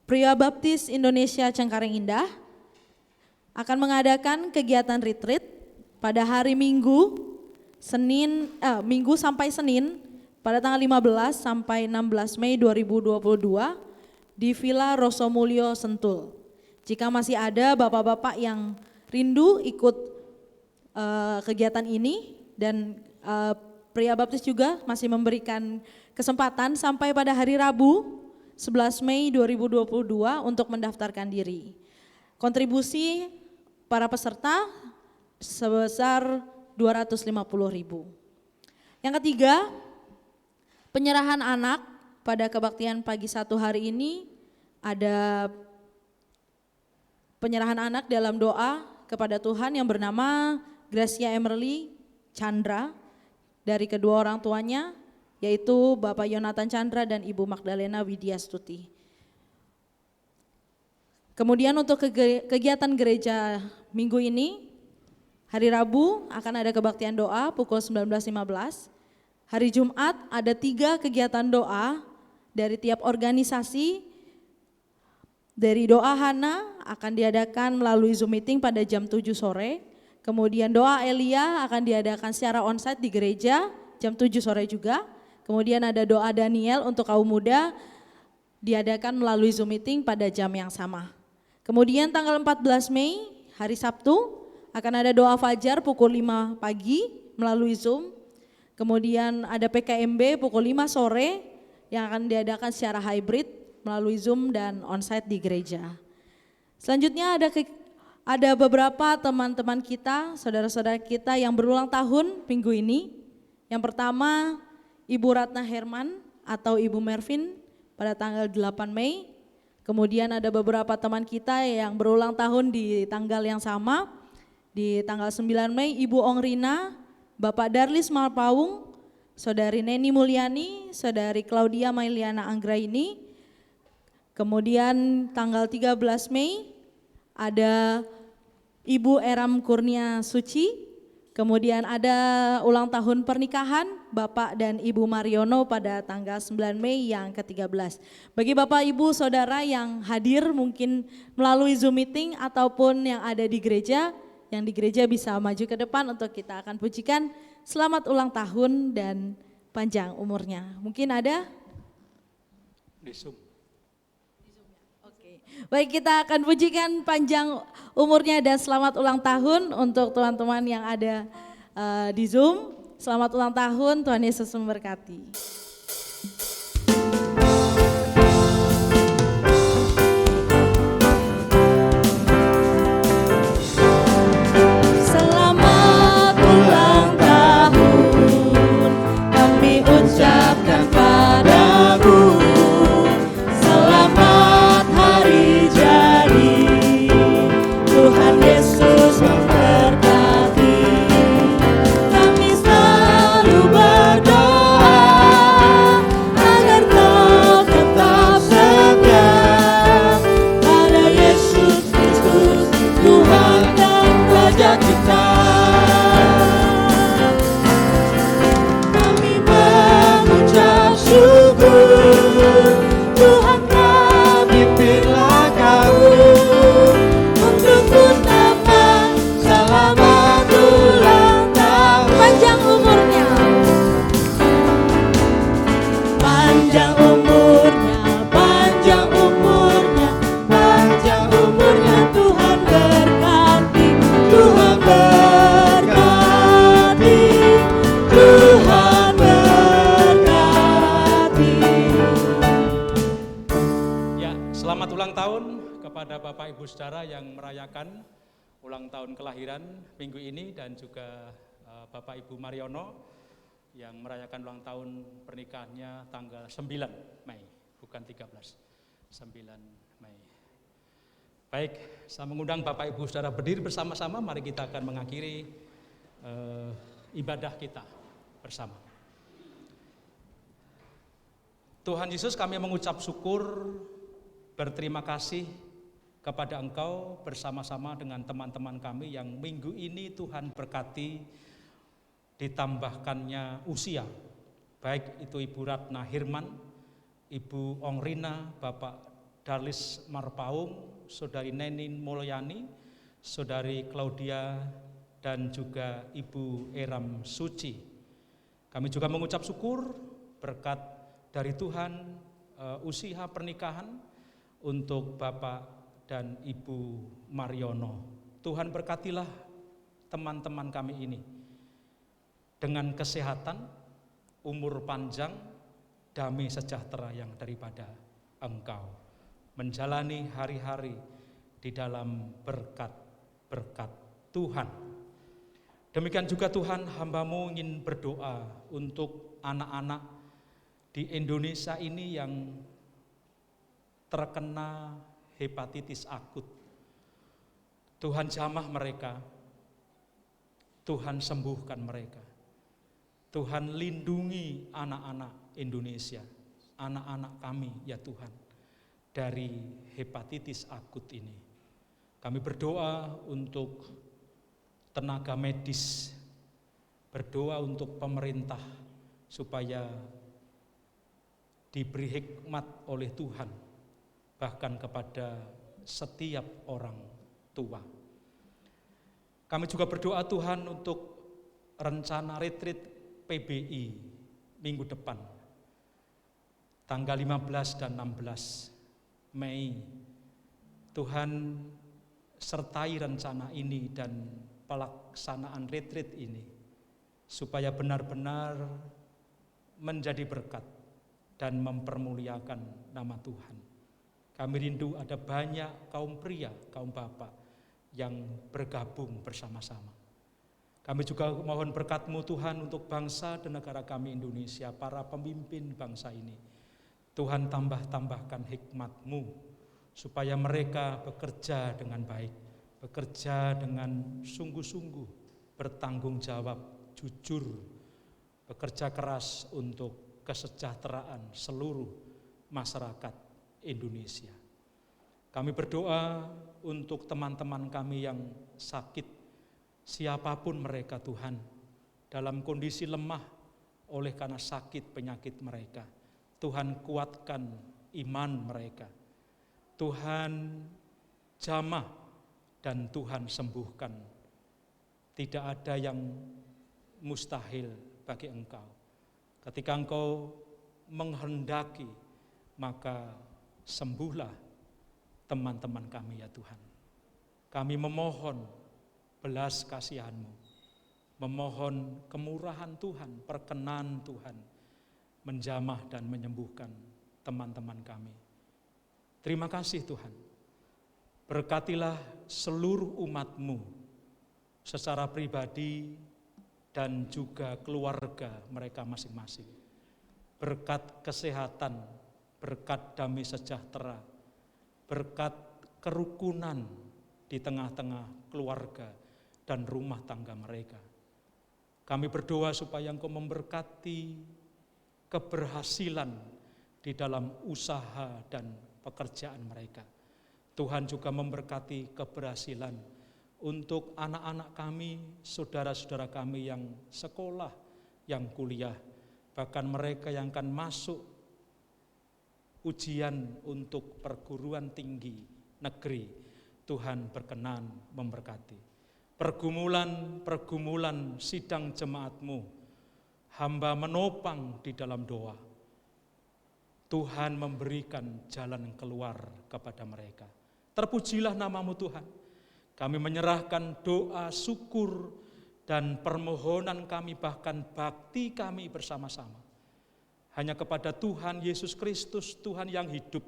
Pria Baptis Indonesia Cengkareng Indah akan mengadakan kegiatan retreat pada hari Minggu sampai Senin pada tanggal 15 sampai 16 Mei 2022 di Villa Rosomulyo Sentul. Jika masih ada bapak-bapak yang rindu ikut kegiatan ini dan Pria Baptis juga masih memberikan kesempatan sampai pada hari Rabu 11 Mei 2022 untuk mendaftarkan diri. Kontribusi para peserta sebesar 250.000. Yang ketiga, penyerahan anak pada kebaktian pagi satu hari ini ada penyerahan anak dalam doa kepada Tuhan yang bernama Gracia Emerly Chandra dari kedua orang tuanya yaitu Bapak Yonatan Chandra dan Ibu Magdalena Widya Stuti. Kemudian untuk kegiatan gereja minggu ini, hari Rabu akan ada kebaktian doa pukul 19.15. Hari Jumat ada 3 kegiatan doa dari tiap organisasi. Dari doa Hana akan diadakan melalui Zoom meeting pada jam 7 sore. Kemudian doa Elia akan diadakan secara onsite di gereja jam 7 sore juga. Kemudian ada doa Daniel untuk kaum muda diadakan melalui Zoom meeting pada jam yang sama. Kemudian tanggal 14 Mei, hari Sabtu, akan ada doa fajar pukul 5 pagi melalui Zoom. Kemudian ada PKMB pukul 5 sore yang akan diadakan secara hybrid melalui Zoom dan onsite di gereja. Selanjutnya ada beberapa teman-teman kita, saudara-saudara kita yang berulang tahun minggu ini. Yang pertama, Ibu Ratna Herman atau Ibu Mervin pada tanggal 8 Mei. Kemudian ada beberapa teman kita yang berulang tahun di tanggal yang sama, di tanggal 9 Mei Ibu Ongrina, Bapak Darlis Malpaung, Saudari Neni Mulyani, Saudari Claudia Mailiana Anggraini. Kemudian tanggal 13 Mei ada Ibu Eram Kurnia Suci. Kemudian ada ulang tahun pernikahan Bapak dan Ibu Mariono pada tanggal 9 Mei yang ke-13. Bagi Bapak Ibu Saudara yang hadir mungkin melalui Zoom meeting ataupun yang ada di gereja, yang di gereja bisa maju ke depan untuk kita akan pujikan selamat ulang tahun dan panjang umurnya. Mungkin ada? Di Zoom. Baik, kita akan pujikan panjang umurnya dan selamat ulang tahun untuk teman-teman yang ada di Zoom. Selamat ulang tahun, Tuhan Yesus memberkati. Selamat ulang tahun kami ucapkan padamu. Selamat hari jadi, Tuhan Yesus memberkati. Kami selalu berdoa agar kau tetap setia pada Yesus Kristus, Tuhan dan Raja kita. Kami mengucap syukur, Tuhan kami pimpinlah kau untuk ku dapat Ibu Saudara yang merayakan ulang tahun kelahiran minggu ini, dan juga Bapak Ibu Mariono yang merayakan ulang tahun pernikahannya tanggal 9 Mei, bukan 13, 9 Mei. Baik, saya mengundang Bapak Ibu Saudara berdiri bersama-sama, mari kita akan mengakhiri ibadah kita bersama. Tuhan Yesus, kami mengucap syukur, berterima kasih kepada Engkau bersama-sama dengan teman-teman kami yang minggu ini Tuhan berkati ditambahkannya usia. Baik itu Ibu Ratna Hirman, Ibu Ongrina, Bapak Darlis Marpaung, Saudari Nenin Mulyani, Saudari Claudia, dan juga Ibu Eram Suci. Kami juga mengucap syukur berkat dari Tuhan usia pernikahan untuk Bapak dan Ibu Mariono. Tuhan berkatilah teman-teman kami ini dengan kesehatan, umur panjang, damai sejahtera yang daripada Engkau, menjalani hari-hari di dalam berkat-berkat Tuhan. Demikian juga Tuhan, hamba-Mu ingin berdoa untuk anak-anak di Indonesia ini yang terkena hepatitis akut. Tuhan jamah mereka, Tuhan sembuhkan mereka. Tuhan lindungi anak-anak Indonesia, anak-anak kami ya Tuhan, dari hepatitis akut ini. Kami berdoa untuk tenaga medis, berdoa untuk pemerintah supaya diberi hikmat oleh Tuhan, bahkan kepada setiap orang tua. Kami juga berdoa Tuhan untuk rencana retreat PBI minggu depan, tanggal 15 dan 16 Mei. Tuhan sertai rencana ini dan pelaksanaan retreat ini supaya benar-benar menjadi berkat dan mempermuliakan nama Tuhan. Kami rindu ada banyak kaum pria, kaum bapak yang bergabung bersama-sama. Kami juga mohon berkat-Mu Tuhan untuk bangsa dan negara kami Indonesia, para pemimpin bangsa ini. Tuhan tambahkan hikmat-Mu supaya mereka bekerja dengan baik, bekerja dengan sungguh-sungguh, bertanggung jawab, jujur, bekerja keras untuk kesejahteraan seluruh masyarakat Indonesia. Kami berdoa untuk teman-teman kami yang sakit, siapapun mereka Tuhan, dalam kondisi lemah oleh karena sakit penyakit mereka. Tuhan kuatkan iman mereka, Tuhan jamah dan Tuhan sembuhkan. Tidak ada yang mustahil bagi Engkau. Ketika Engkau menghendaki, maka sembuhlah teman-teman kami ya Tuhan. Kami memohon belas kasihan-Mu, memohon kemurahan Tuhan, perkenan Tuhan, menjamah dan menyembuhkan teman-teman kami. Terima kasih Tuhan. Berkatilah seluruh umat-Mu secara pribadi dan juga keluarga mereka masing-masing. Berkat kesehatan, berkat damai sejahtera, berkat kerukunan di tengah-tengah keluarga dan rumah tangga mereka. Kami berdoa supaya Engkau memberkati keberhasilan di dalam usaha dan pekerjaan mereka. Tuhan juga memberkati keberhasilan untuk anak-anak kami, saudara-saudara kami yang sekolah, yang kuliah, bahkan mereka yang akan masuk ujian untuk perguruan tinggi negeri. Tuhan berkenan memberkati. Pergumulan sidang jemaat-Mu, hamba menopang di dalam doa. Tuhan memberikan jalan keluar kepada mereka. Terpujilah nama-Mu Tuhan. Kami menyerahkan doa, syukur, dan permohonan kami, bahkan bakti kami bersama-sama hanya kepada Tuhan Yesus Kristus, Tuhan yang hidup,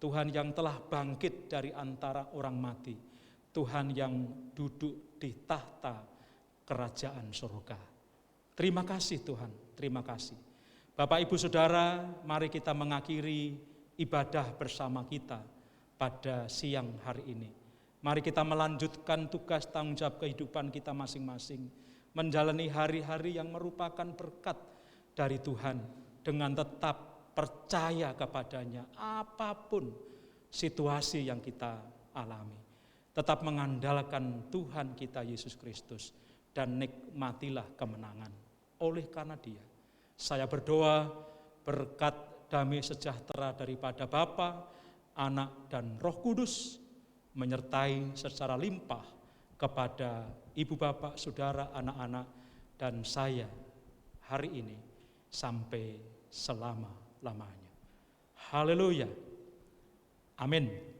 Tuhan yang telah bangkit dari antara orang mati, Tuhan yang duduk di tahta kerajaan surga. Terima kasih Tuhan, terima kasih. Bapak Ibu Saudara, mari kita mengakhiri ibadah bersama kita pada siang hari ini. Mari kita melanjutkan tugas tanggung jawab kehidupan kita masing-masing, menjalani hari-hari yang merupakan berkat dari Tuhan dengan tetap percaya kepadanya apapun situasi yang kita alami. Tetap mengandalkan Tuhan kita Yesus Kristus dan nikmatilah kemenangan. Oleh karena Dia, saya berdoa berkat damai sejahtera daripada Bapa, Anak, dan Roh Kudus menyertai secara limpah kepada ibu bapak, saudara, anak-anak, dan saya hari ini sampai selama-lamanya. Haleluya. Amin.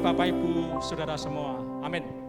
Bapak Ibu Saudara semua. Amin.